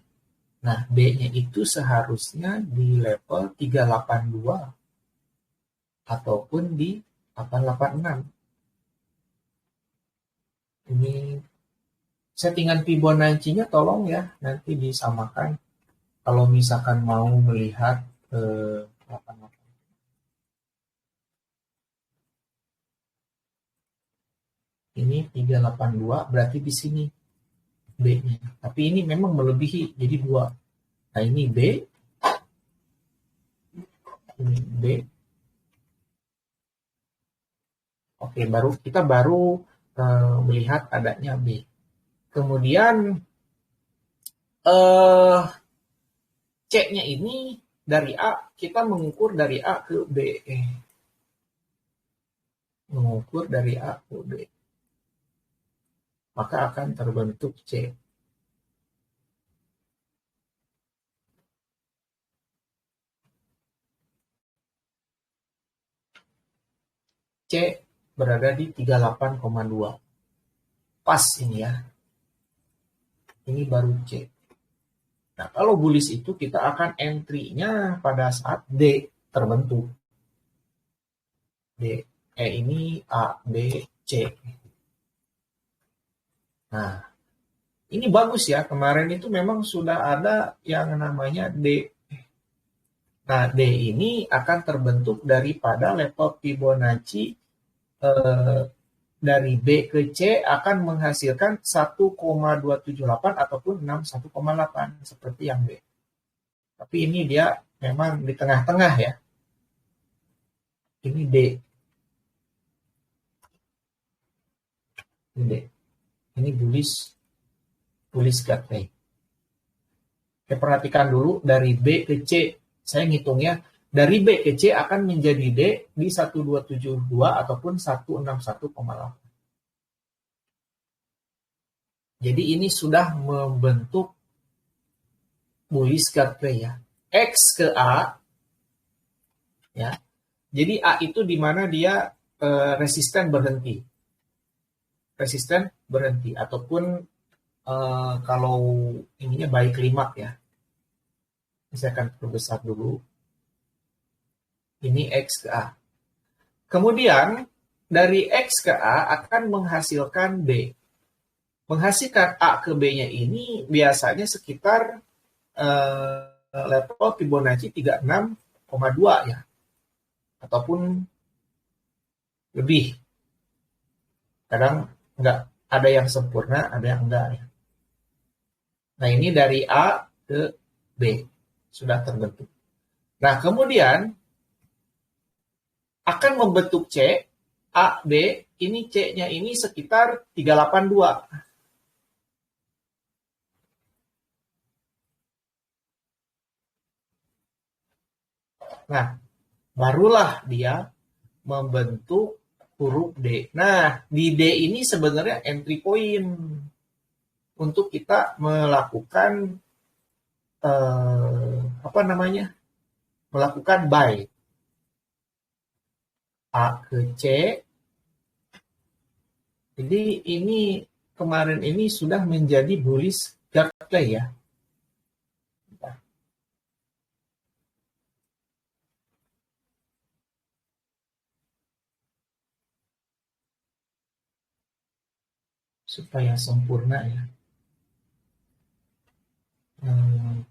Nah, B-nya itu seharusnya di level 382 ataupun di 886. Ini settingan Fibonacci-nya tolong ya nanti disamakan kalau misalkan mau melihat 886. Ini 382 berarti di sini B-nya. Tapi ini memang melebihi jadi 2. Nah, ini B. Ini B. Oke, kita baru melihat adanya B. Kemudian C-nya ini dari A, kita mengukur dari A ke B. Mengukur dari A ke B. Maka akan terbentuk C. C berada di 38,2. Pas ini ya. Ini baru C. Nah, kalau bullish itu kita akan entry-nya pada saat D terbentuk. D. Ini A, B, C. Nah, ini bagus ya. Kemarin itu memang sudah ada yang namanya D. Nah, D ini akan terbentuk daripada level Fibonacci dari B ke C akan menghasilkan 1,278 ataupun 61,8 seperti yang B. Tapi ini dia memang di tengah-tengah ya. Ini D. Ini D. Ini bullish guard play. Oke, perhatikan dulu dari B ke C. Saya ngitungnya dari B ke C akan menjadi D di 1272 ataupun 161,8. Jadi ini sudah membentuk bullish guard play ya. X ke A ya. Jadi A itu di mana dia resisten berhenti. Resisten berhenti ataupun kalau ininya baik limak ya. Saya akan perbesar dulu. Ini X ke A. Kemudian, dari X ke A akan menghasilkan B. Menghasilkan A ke B-nya ini biasanya sekitar level Fibonacci 36,2 ya. Ataupun lebih. Kadang enggak, ada yang sempurna, ada yang enggak ya. Nah, ini dari A ke B sudah terbentuk. Nah, kemudian akan membentuk C, A, B, ini C-nya ini sekitar 382. Nah, barulah dia membentuk huruf D. Nah, di D ini sebenarnya entry point untuk kita melakukan melakukan buy. A ke C. Jadi ini kemarin ini sudah menjadi bullish dark play ya. Supaya sempurna ya.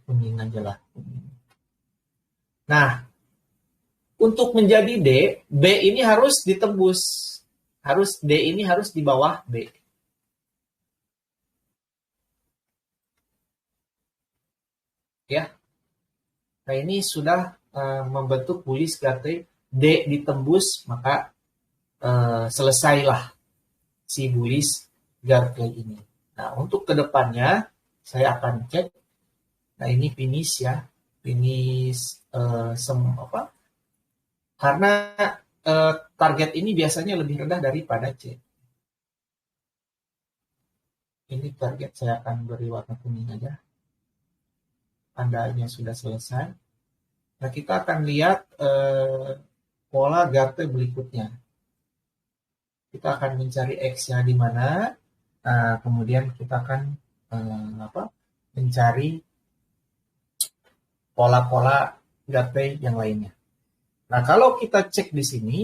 Kuning aja lah. Nah, untuk menjadi D, B ini harus ditembus. D ini harus di bawah B. Ya. Nah, ini sudah membentuk bullish gate. D ditembus, maka selesailah si bullish gate ini. Nah, untuk kedepannya saya akan cek. Nah, ini finish ya. Finish karena target ini biasanya lebih rendah daripada C. Ini target saya akan beri warna kuning aja. Tandanya sudah selesai. Nah, kita akan lihat pola gate berikutnya. Kita akan mencari X-nya di mana. Nah, kemudian kita akan mencari pola-pola gate yang lainnya. Nah, kalau kita cek di sini,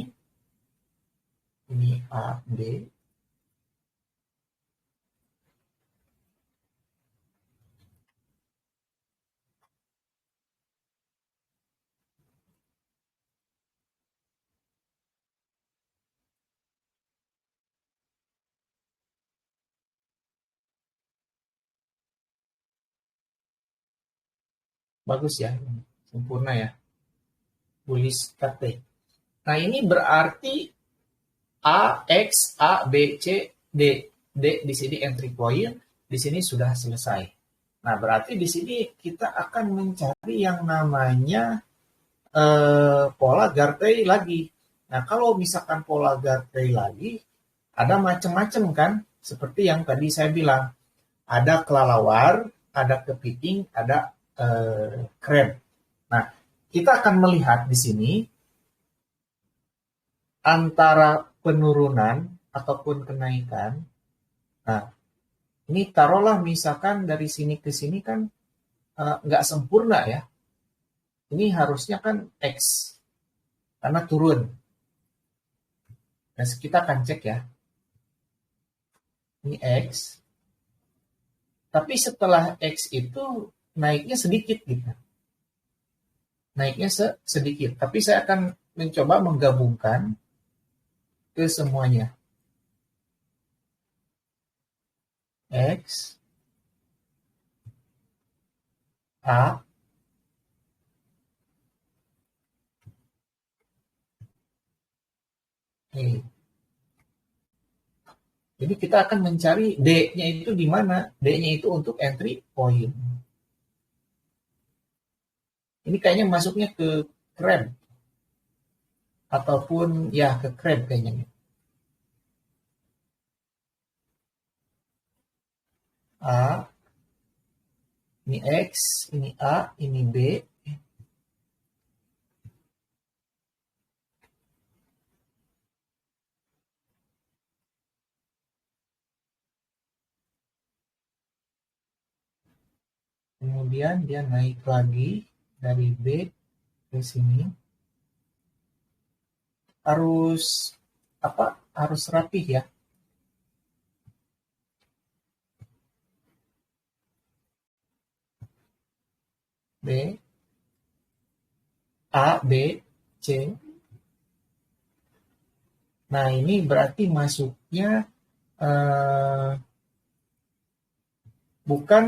ini A, B. Bagus ya, sempurna ya. Bullish gate. Nah, ini berarti A, X, A, B, C, D. D di sini entry point, di sini sudah selesai. Nah, berarti di sini kita akan mencari yang namanya pola Gartey lagi. Nah, kalau misalkan pola Gartey lagi, ada macam-macam kan? Seperti yang tadi saya bilang. Ada kelalawar, ada kepiting, ada krem. Nah, kita akan melihat di sini antara penurunan ataupun kenaikan. Nah, ini taruhlah misalkan dari sini ke sini kan nggak sempurna ya. Ini harusnya kan X, karena turun. Nah, kita akan cek ya. Ini X. Tapi setelah X itu naiknya sedikit gitu. Naiknya sedikit. Tapi saya akan mencoba menggabungkan ke semuanya. X, A, E. Jadi kita akan mencari D-nya itu di mana? D-nya itu untuk entry point. Ini kayaknya masuknya ke krem. Ataupun ya ke krem kayaknya. A, ini X, ini A, ini B. Kemudian dia naik lagi. dari B ke sini harus harus rapih ya. B A B C. Nah, ini berarti masuknya bukan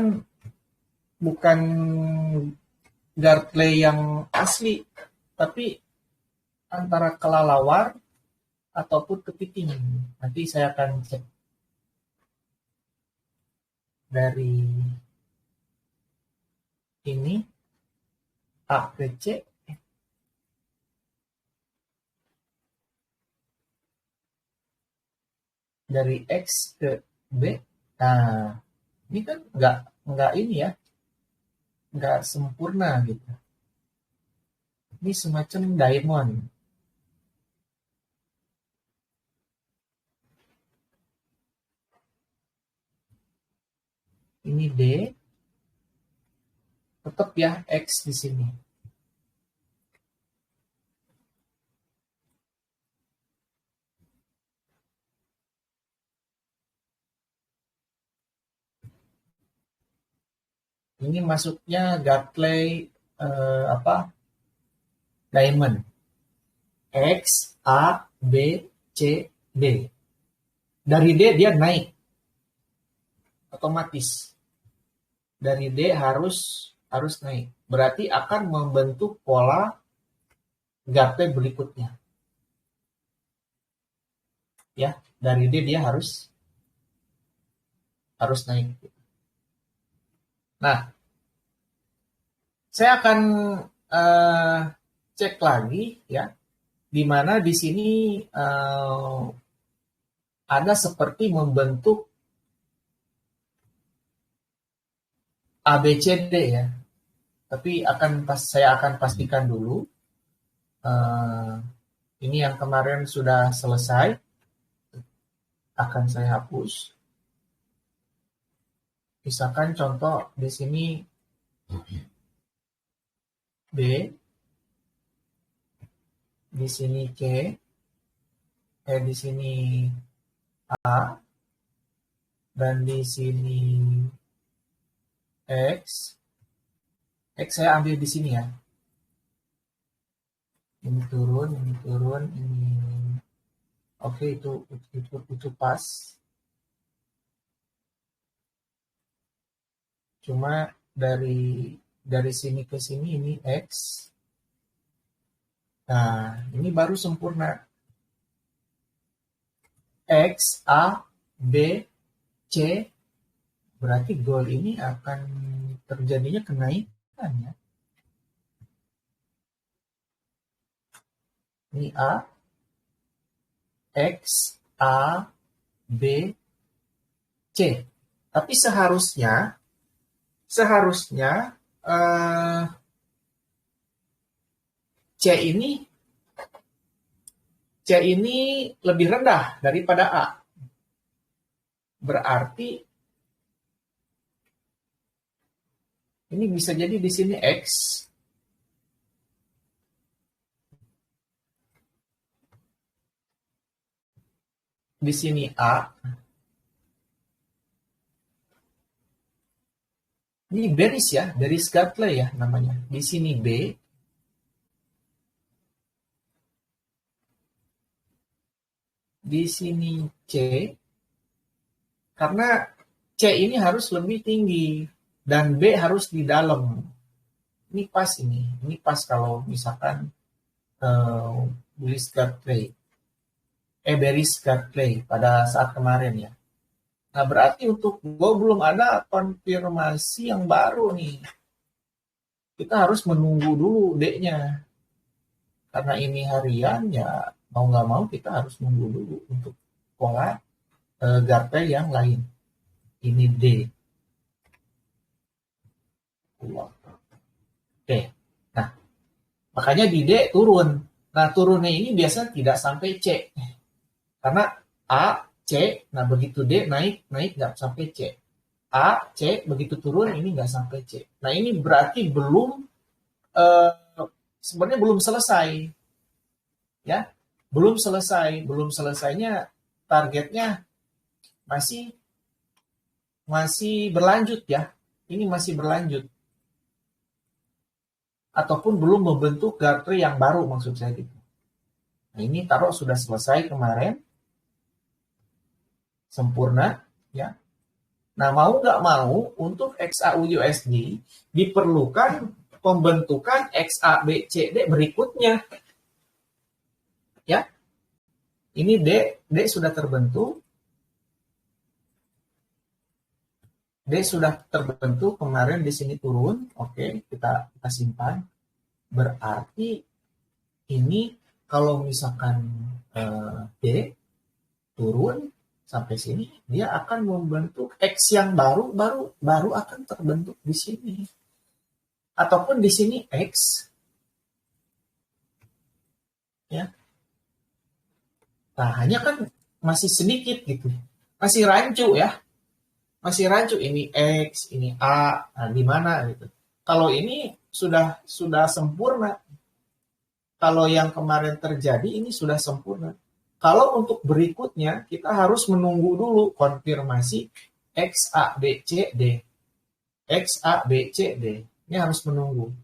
guard play yang asli, tapi antara kelelawar ataupun kepiting. Nanti saya akan cek dari ini A ke C. Dari X ke B. Nah, ini kan nggak ini ya, nggak sempurna gitu. Ini semacam diamond. Ini D, tetap ya X di sini. Ini masuknya Gatley diamond. X, A, B, C, D. Dari D dia naik. Otomatis. Dari D harus naik. Berarti akan membentuk pola Gatley berikutnya. Ya, dari D dia harus naik. Nah, saya akan cek lagi ya, di mana di sini ada seperti membentuk ABCD ya. Tapi saya akan pastikan dulu. Ini yang kemarin sudah selesai. Akan saya hapus. Misalkan contoh di sini B, di sini C, di sini A, dan di sini X. X saya ambil di sini ya. Ini turun, ini. Oke, itu pas. Cuma dari sini ke sini ini X. Nah, ini baru sempurna. X, A, B, C. Berarti goal ini akan terjadinya kenaikan ya. Ini A, X, A, B, C. Tapi seharusnya C ini lebih rendah daripada A. Berarti ini bisa jadi di sini X. Di sini A. Ini bearish ya, bearish Gatley ya namanya. Di sini B. Di sini C. Karena C ini harus lebih tinggi dan B harus di dalam. Ini pas ini. Ini pas kalau misalkan bearish Gatley. Bearish Gatley pada saat kemarin ya. Nah, berarti untuk gue belum ada konfirmasi yang baru nih. Kita harus menunggu dulu D-nya. Karena ini harian ya mau nggak mau kita harus nunggu dulu untuk pola Gatley yang lain. Ini D. Oke. Nah, makanya di D turun. Nah, turunnya ini biasanya tidak sampai C. Karena A, C, nah begitu D naik nggak sampai C. A, C, begitu turun ini nggak sampai C. Nah ini berarti belum eh, sebenarnya belum selesai, ya, belum selesainya targetnya masih masih berlanjut ya, ini masih berlanjut, ataupun belum membentuk guardrail yang baru maksud saya gitu. Nah, ini taruh sudah selesai kemarin, sempurna, ya. Nah, mau nggak mau untuk XAUUSD diperlukan pembentukan XABCD berikutnya, ya. Ini D sudah terbentuk, kemarin di sini turun, oke, kita simpan. Berarti ini kalau misalkan D turun sampai sini, dia akan membentuk X yang baru akan terbentuk di sini. Ataupun di sini X, ya. Nah, hanya kan masih sedikit gitu. Masih rancu ya. Masih rancu, ini X, ini A, nah, di mana gitu. Kalau ini sudah sempurna. Kalau yang kemarin terjadi ini sudah sempurna. Kalau untuk berikutnya, kita harus menunggu dulu konfirmasi X, A, B, C, D. X, A, B, C, D. Ini harus menunggu.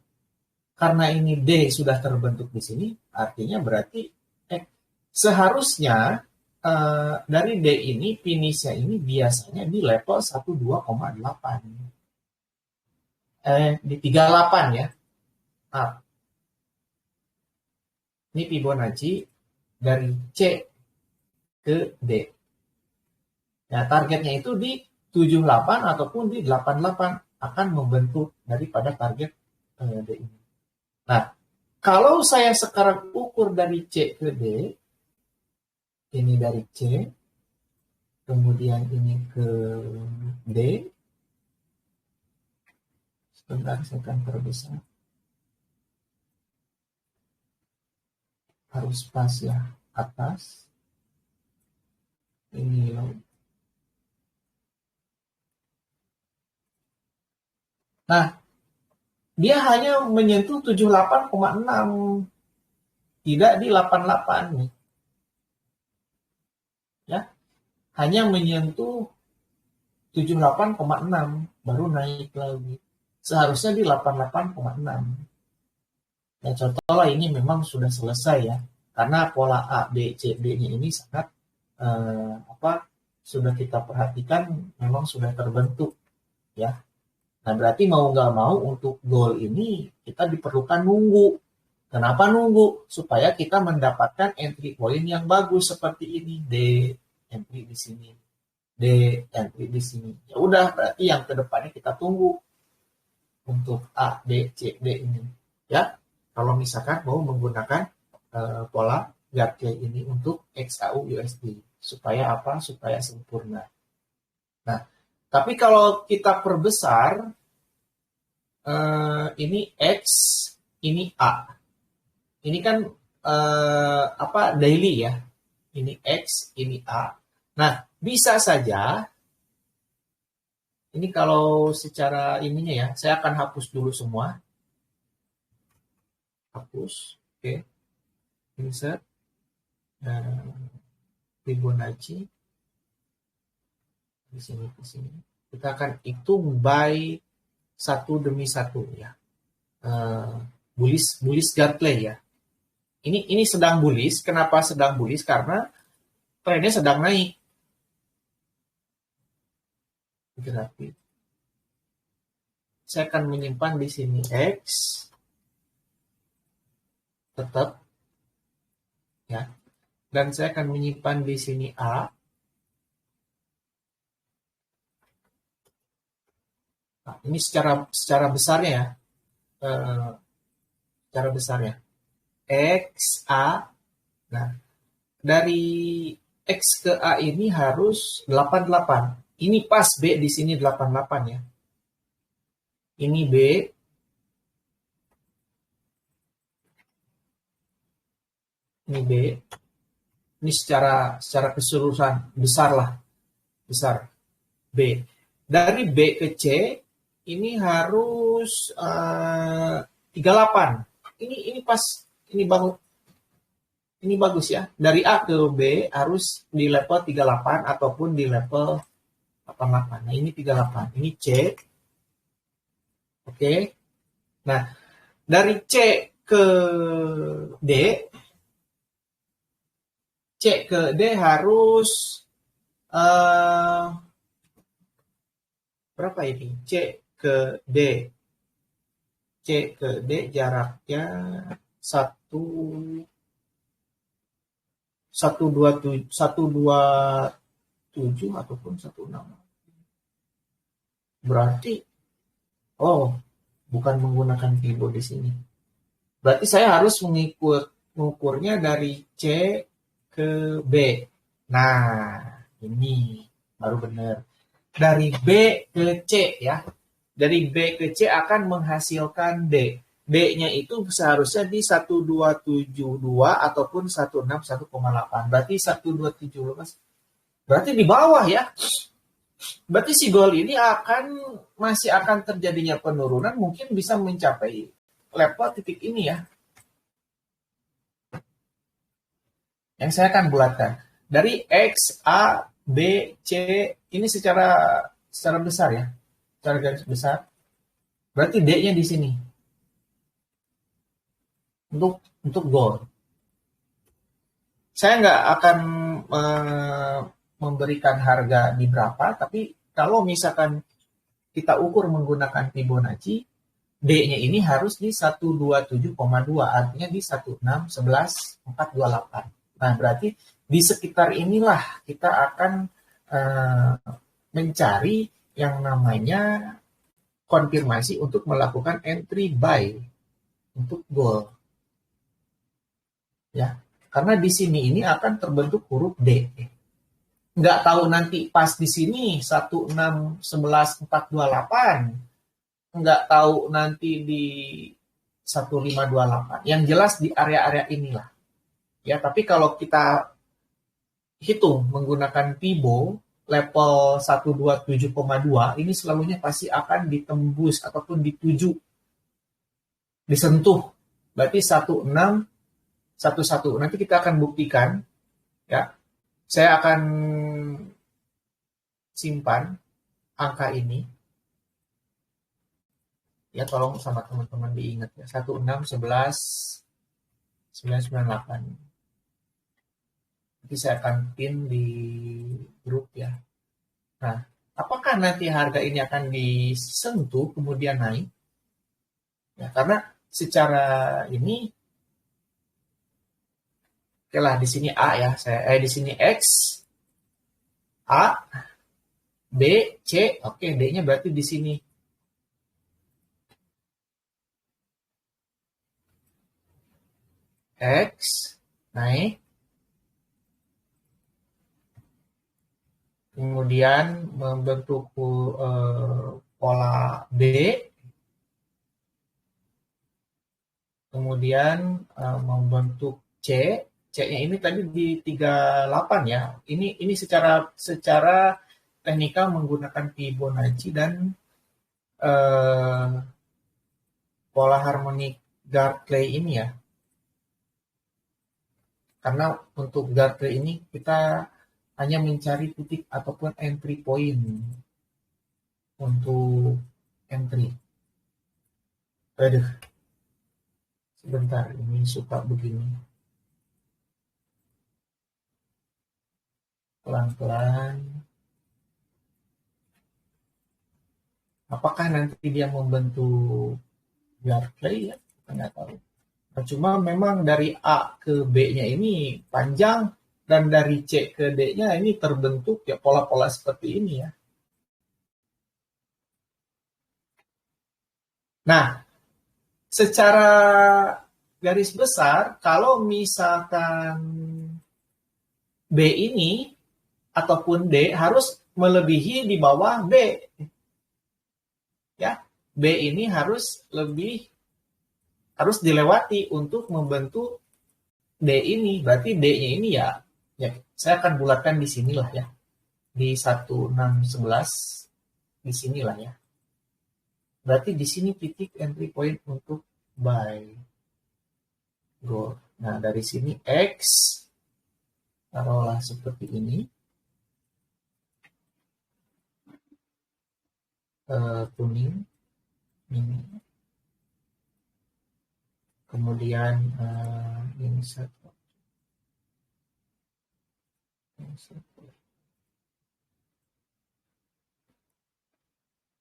Karena ini D sudah terbentuk di sini, artinya berarti seharusnya dari D ini, finishnya ini biasanya di level 12,8. Di 38 ya. Nah, ini Fibonacci dari C ke D. Nah, targetnya itu di 78 ataupun di 88 akan membentuk daripada target D ini. Nah, kalau saya sekarang ukur dari C ke D, ini dari C, kemudian ini ke D, sebentar saya akan perbesar, harus pas ya, atas, ini low. Nah, dia hanya menyentuh 78,6, tidak di 88 nih. Ya, hanya menyentuh 78,6, baru naik lagi. Seharusnya di 88,6. Ya, contohlah ini memang sudah selesai ya, karena pola A, B, C, D-nya ini sangat sudah kita perhatikan memang sudah terbentuk ya. Nah, berarti mau nggak mau untuk goal ini kita diperlukan nunggu. Kenapa nunggu? Supaya kita mendapatkan entry point yang bagus seperti ini. D, entry di sini. D, entry di sini. Ya udah, berarti yang kedepannya kita tunggu untuk A, B, C, D ini. Ya, kalau misalkan mau menggunakan pola guardrail ini untuk XAUUSD. Supaya apa? Supaya sempurna. Nah, tapi kalau kita perbesar, ini X, ini A. Ini kan daily ya. Ini X, ini A. Nah, bisa saja, ini kalau secara ininya ya, saya akan hapus dulu semua. Hapus, oke. Insert. Fibonacci. Di sini, ke sini. Kita akan hitung by satu demi satu ya. Bullish guardrail ya. Ini sedang bullish. Kenapa sedang bullish? Karena trennya sedang naik. Grafik. Saya akan menyimpan di sini X. Tetap. Ya. Dan saya akan menyimpan di sini A. Nah, ini secara besarnya ya. Secara besarnya. X, A. Nah, dari X ke A ini harus 88. Ini pas B di sini 88 ya. Ini B. Ini B. Ini secara keseluruhan besar lah. Besar. B. Dari B ke C ini harus 38 38. Ini pas, ini bagus. Ini bagus ya. Dari A ke B harus di level 38 ataupun di level 88. Nah, ini 38. Ini C. Oke. Nah, dari C ke D, harus berapa ini? C ke D. C ke D jaraknya 127 ataupun 16. Berarti bukan menggunakan Fibo di sini. Berarti saya harus mengukurnya dari C ke B. Nah, ini baru benar. Dari B ke C ya. Dari B ke C akan menghasilkan D. D-nya itu seharusnya di 1272 ataupun 161,8. Berarti 1272. Berarti di bawah ya. Berarti si goal ini masih akan terjadinya penurunan, mungkin bisa mencapai level titik ini ya. Yang saya akan bulatkan. Dari X, A, B, C, ini secara besar ya. Secara garis besar. Berarti D-nya di sini. Untuk goal. Saya nggak akan memberikan harga di berapa, tapi kalau misalkan kita ukur menggunakan Fibonacci, D-nya ini harus di 127,2, artinya di 16,11,428. Nah, berarti di sekitar inilah kita akan mencari yang namanya konfirmasi untuk melakukan entry buy untuk goal. Ya, karena di sini ini akan terbentuk huruf D. Nggak tahu nanti pas di sini 16,11,428. Nggak tahu nanti di 1528. Yang jelas di area-area inilah. Ya, tapi kalau kita hitung menggunakan Fibo level 127,2, ini selalunya pasti akan ditembus ataupun dituju, disentuh. Berarti 1611. Nanti kita akan buktikan ya. Saya akan simpan angka ini. Ya, tolong sama teman-teman diingat ya. 1611,998. Nanti saya akan pin di grup ya. Nah, apakah nanti harga ini akan disentuh kemudian naik? Ya, karena secara ini, oke lah, di sini A ya, di sini X, A, B, C, oke, D-nya berarti di sini. X, naik. Kemudian membentuk pola B. Kemudian membentuk C. C-nya ini tadi di 38 ya. Ini secara teknikal menggunakan Fibonacci dan pola harmonic Gartley ini ya. Karena untuk Gartley ini kita hanya mencari titik ataupun entry point untuk entry. Aduh, sebentar, ini suka begini. Pelan-pelan. Apakah nanti dia membentuk Gartley ya? Kita nggak tahu. Nah, cuma memang dari A ke B-nya ini panjang, dan dari C ke D-nya ini terbentuk ya pola-pola seperti ini ya. Nah, secara garis besar, kalau misalkan B ini ataupun D harus melebihi di bawah B. Ya, B ini harus dilewati untuk membentuk D ini. Berarti D-nya ini ya saya akan bulatkan di sinilah ya. Di 1611 di sinilah ya. Berarti di sini titik entry point untuk by goal. Nah, dari sini X, taruhlah seperti ini. Kuning. Ini. Kemudian ini satu.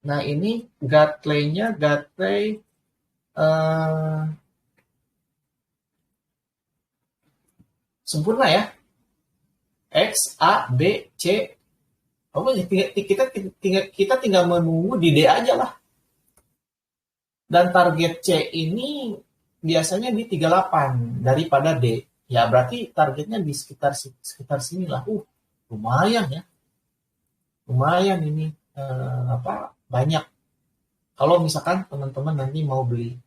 Nah, ini Gatley-nya Gatley sempurna ya. X, A, B, C. Oh, kita tinggal menunggu di D aja lah. Dan target C ini biasanya di 38 daripada D. Ya berarti targetnya di sekitar sini lah. Lumayan ya. Lumayan ini banyak. Kalau misalkan teman-teman nanti mau beli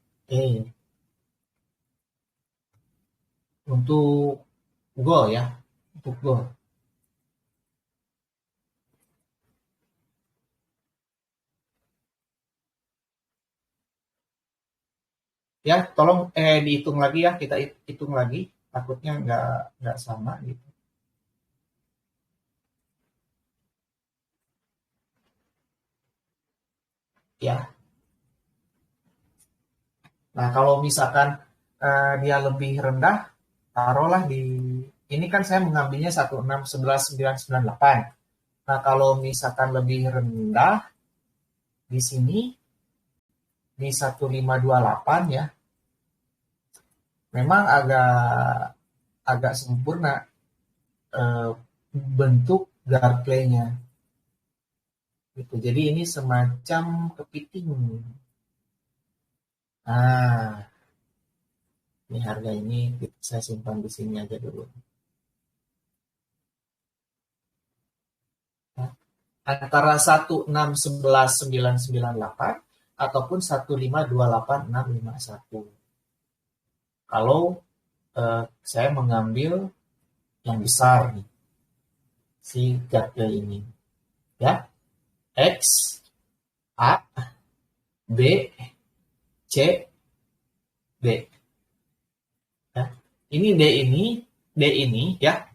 untuk goal ya, untuk goal. Ya, tolong dihitung lagi ya, kita hitung lagi, takutnya nggak sama gitu. Ya. Nah, kalau misalkan dia lebih rendah, taruhlah di ini kan saya mengambilnya 16, 11, 9, 9, 8. Nah, kalau misalkan lebih rendah di sini di 1528 ya. Memang agak sempurna bentuk guard play-nya. Gitu. Jadi ini semacam kepiting. Nah, ini harga ini saya simpan di sini aja dulu. Nah, antara 16119998 ataupun 1528651. Kalau saya mengambil yang besar nih, si guard play ini, ya, X, A, B, C, D. Ya. Ini D ini ya,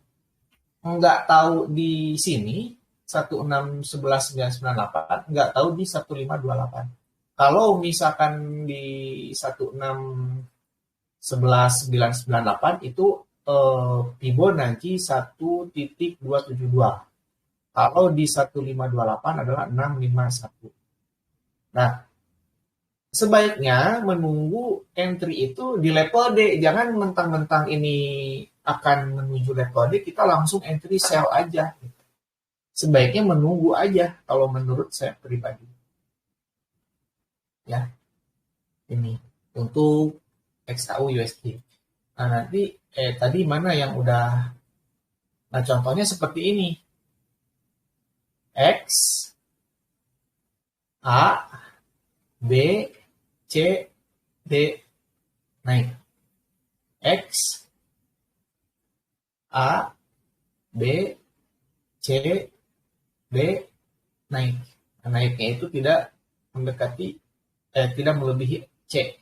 nggak tahu di sini 16119998, nggak tahu di 1528. Kalau misalkan di 16998 itu Fibonacci 1.272. Kalau di 1528 adalah 651. Nah, sebaiknya menunggu entry itu di level D. Jangan mentang-mentang ini akan menuju level D, kita langsung entry sell aja. Sebaiknya menunggu aja kalau menurut saya pribadi. Ya, ini untuk XAU USD. Nah, nanti tadi mana yang udah, nah contohnya seperti ini. X, A, B, C, D, naik. X, A, B, C, D, naik. Nah, naiknya itu tidak mendekati, tidak melebihi C.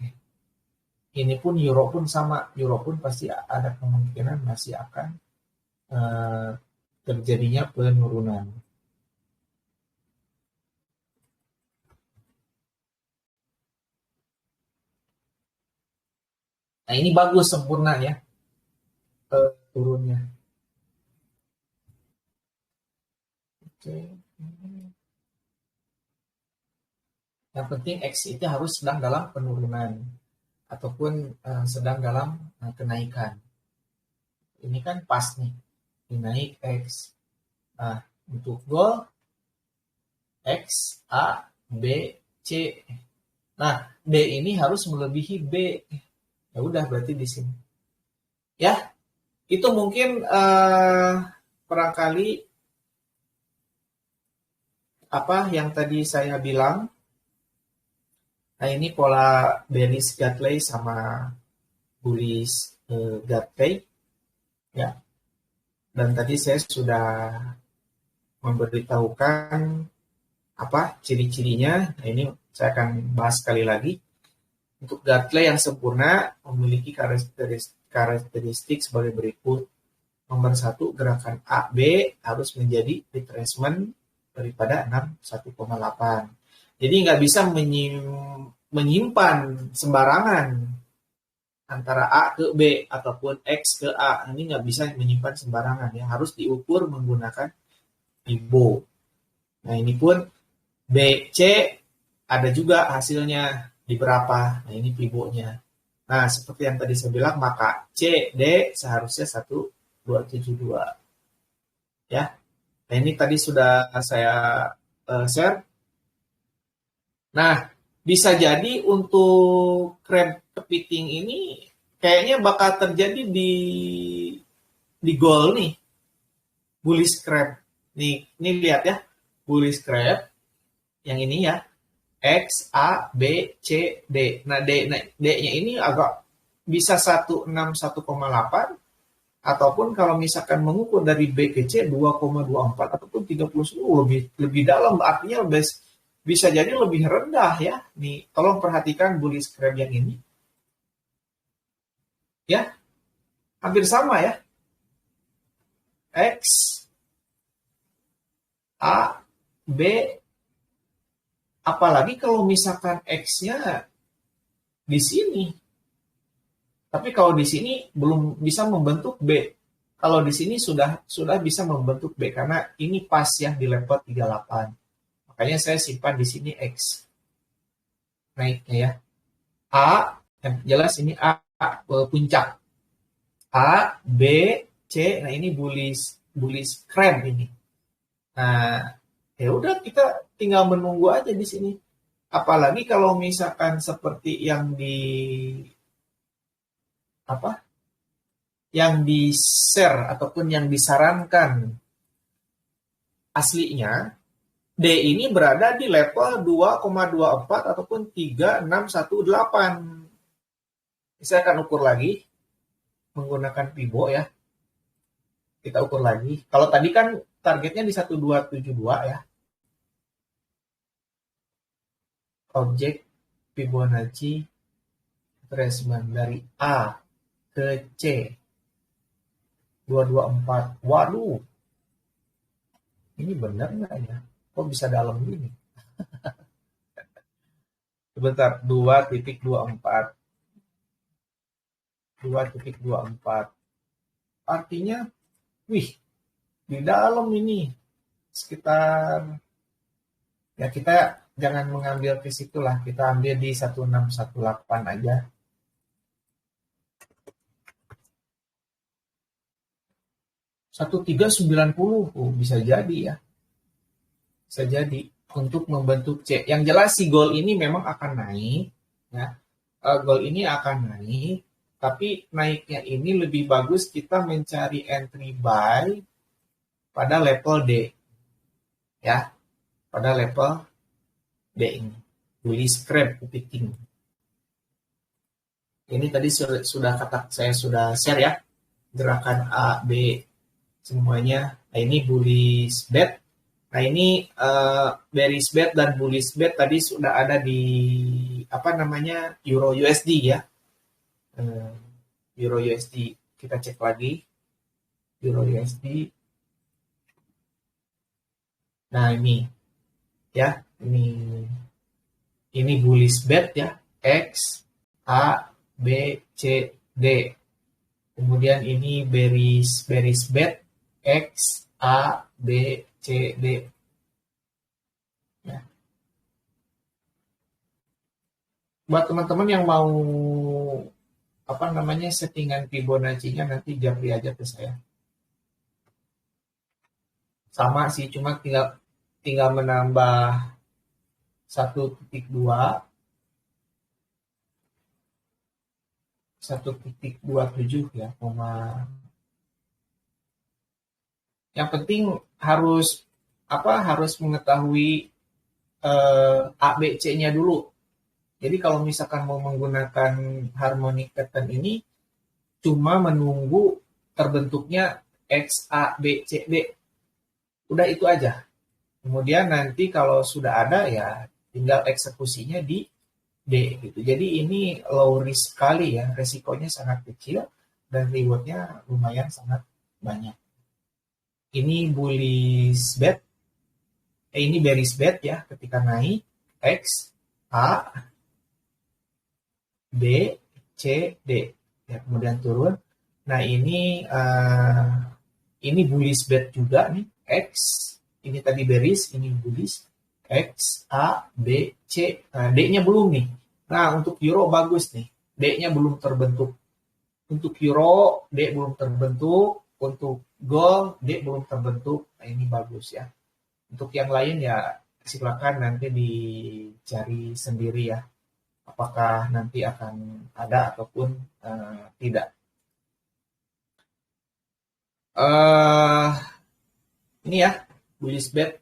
Ini pun euro pun sama. Euro pun pasti ada kemungkinan masih akan terjadinya penurunan. Nah, ini bagus, sempurna ya turunnya. Oke. Yang penting X itu harus sedang dalam penurunan ataupun sedang dalam kenaikan. Ini kan pas nih, naik X. Nah, untuk goal X, A, B, C. Nah, D ini harus melebihi B. Ya udah, berarti di sini. Ya, itu mungkin barangkali apa yang tadi saya bilang. Nah, ini pola bearish Gatley sama bullish Gatley. Ya. Dan tadi saya sudah memberitahukan apa ciri-cirinya. Nah, ini saya akan bahas sekali lagi. Untuk Gartley yang sempurna memiliki karakteristik sebagai berikut. Nomor 1, gerakan AB harus menjadi retracement daripada 61,8. Jadi nggak bisa menyimpan sembarangan antara A ke B ataupun X ke A. Ini nggak bisa menyimpan sembarangan ya, harus diukur menggunakan Pibo. Nah ini pun BC ada juga hasilnya di berapa. Nah ini pivonya. Nah seperti yang tadi saya bilang, maka CD seharusnya 1272. Ya. Nah ini tadi sudah saya share. Nah bisa jadi untuk crab kepiting ini kayaknya bakal terjadi di goal nih. Bullish crab. Nih, ini lihat ya. Bullish crab yang ini ya. X, A, B, C, D. Nah, D-nya ini agak bisa 161,8 ataupun kalau misalkan mengukur dari B ke C 2,24 ataupun 30 lebih dalam, artinya bisa jadi lebih rendah ya. Nih, tolong perhatikan bullish crab yang ini. Ya. Hampir sama ya. X, A, B, apalagi kalau misalkan X-nya di sini. Tapi kalau di sini belum bisa membentuk B. Kalau di sini sudah bisa membentuk B karena ini pas ya di level 38. Makanya saya simpan di sini X. Naiknya ya. A, yang jelas ini A puncak. A, B, C. Nah, ini bullish crab ini. Nah, ya udah kita tinggal menunggu aja di sini. Apalagi kalau misalkan seperti yang di share ataupun yang disarankan aslinya, D ini berada di level 2,24 ataupun 3618. Saya akan ukur lagi menggunakan Pibo ya. Kita ukur lagi. Kalau tadi kan targetnya di 1272 ya. Objek Fibonacci retracement dari A ke C 224. Waduh, ini benar nggak ya? Kok bisa dalam ini? Sebentar, 2.24. 2.24. Artinya, wih, di dalam ini sekitar, ya kita jangan mengambil ke situ lah, kita ambil di 1618 aja. 1390, bisa jadi ya. Bisa jadi untuk membentuk C. Yang jelas si goal ini memang akan naik ya. Goal ini akan naik, tapi naiknya ini lebih bagus kita mencari entry buy pada level D. Ya. Pada level D ini. Bullish crab kepiting. Ini tadi saya sudah share ya. Gerakan A, B, semuanya. Nah ini bullish bet. Nah ini bearish bet dan bullish bet tadi sudah ada di Euro USD ya. Euro USD kita cek lagi. Euro USD. Nah ini ya, ini bullish bet ya. X, A, B, C, D. Kemudian ini bearish bet X, A, B, C, D. Ya. Buat teman-teman yang mau settingan Fibonacci-nya nanti japri aja ke saya. Sama sih, cuma tinggal menambah 1.2 1.27 ya, yang penting harus mengetahui ABC-nya dulu. Jadi kalau misalkan mau menggunakan harmonic pattern ini cuma menunggu terbentuknya X, A, B, C, D. Udah itu aja. Kemudian nanti kalau sudah ada ya tinggal eksekusinya di D gitu. Jadi ini low risk sekali ya, resikonya sangat kecil dan rewardnya lumayan sangat banyak. Ini bullish bet, ini bearish bet ya ketika naik X, A, B, C, D. Ya, kemudian turun. Nah ini bullish bet juga nih X, ini tadi bearish, ini bullish X, A, B, C. Nah, D-nya belum nih. Nah, untuk euro bagus nih. D-nya belum terbentuk. Untuk euro, D belum terbentuk. Untuk gold, D belum terbentuk. Nah, ini bagus ya. Untuk yang lain ya silakan nanti dicari sendiri ya. Apakah nanti akan ada ataupun tidak. Ini ya, bullish bet.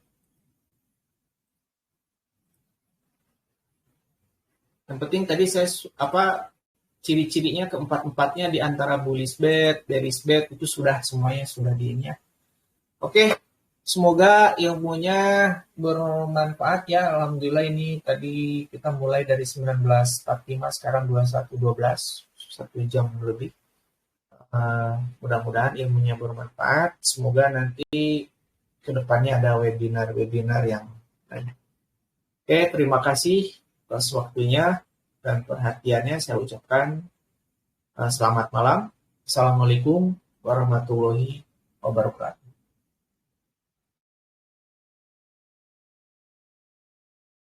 Yang penting tadi saya ciri-cirinya keempat-empatnya di antara bullish bet, bearish bet itu sudah semuanya sudah di ini ya. Oke, semoga ilmunya bermanfaat ya. Alhamdulillah ini tadi kita mulai dari 19.45 sekarang 21.12, 1 jam lebih. Mudah-mudahan ilmunya bermanfaat. Semoga nanti kedepannya ada webinar-webinar yang lain. Oke, terima kasih atas waktunya dan perhatiannya. Saya ucapkan selamat malam. Assalamualaikum warahmatullahi wabarakatuh.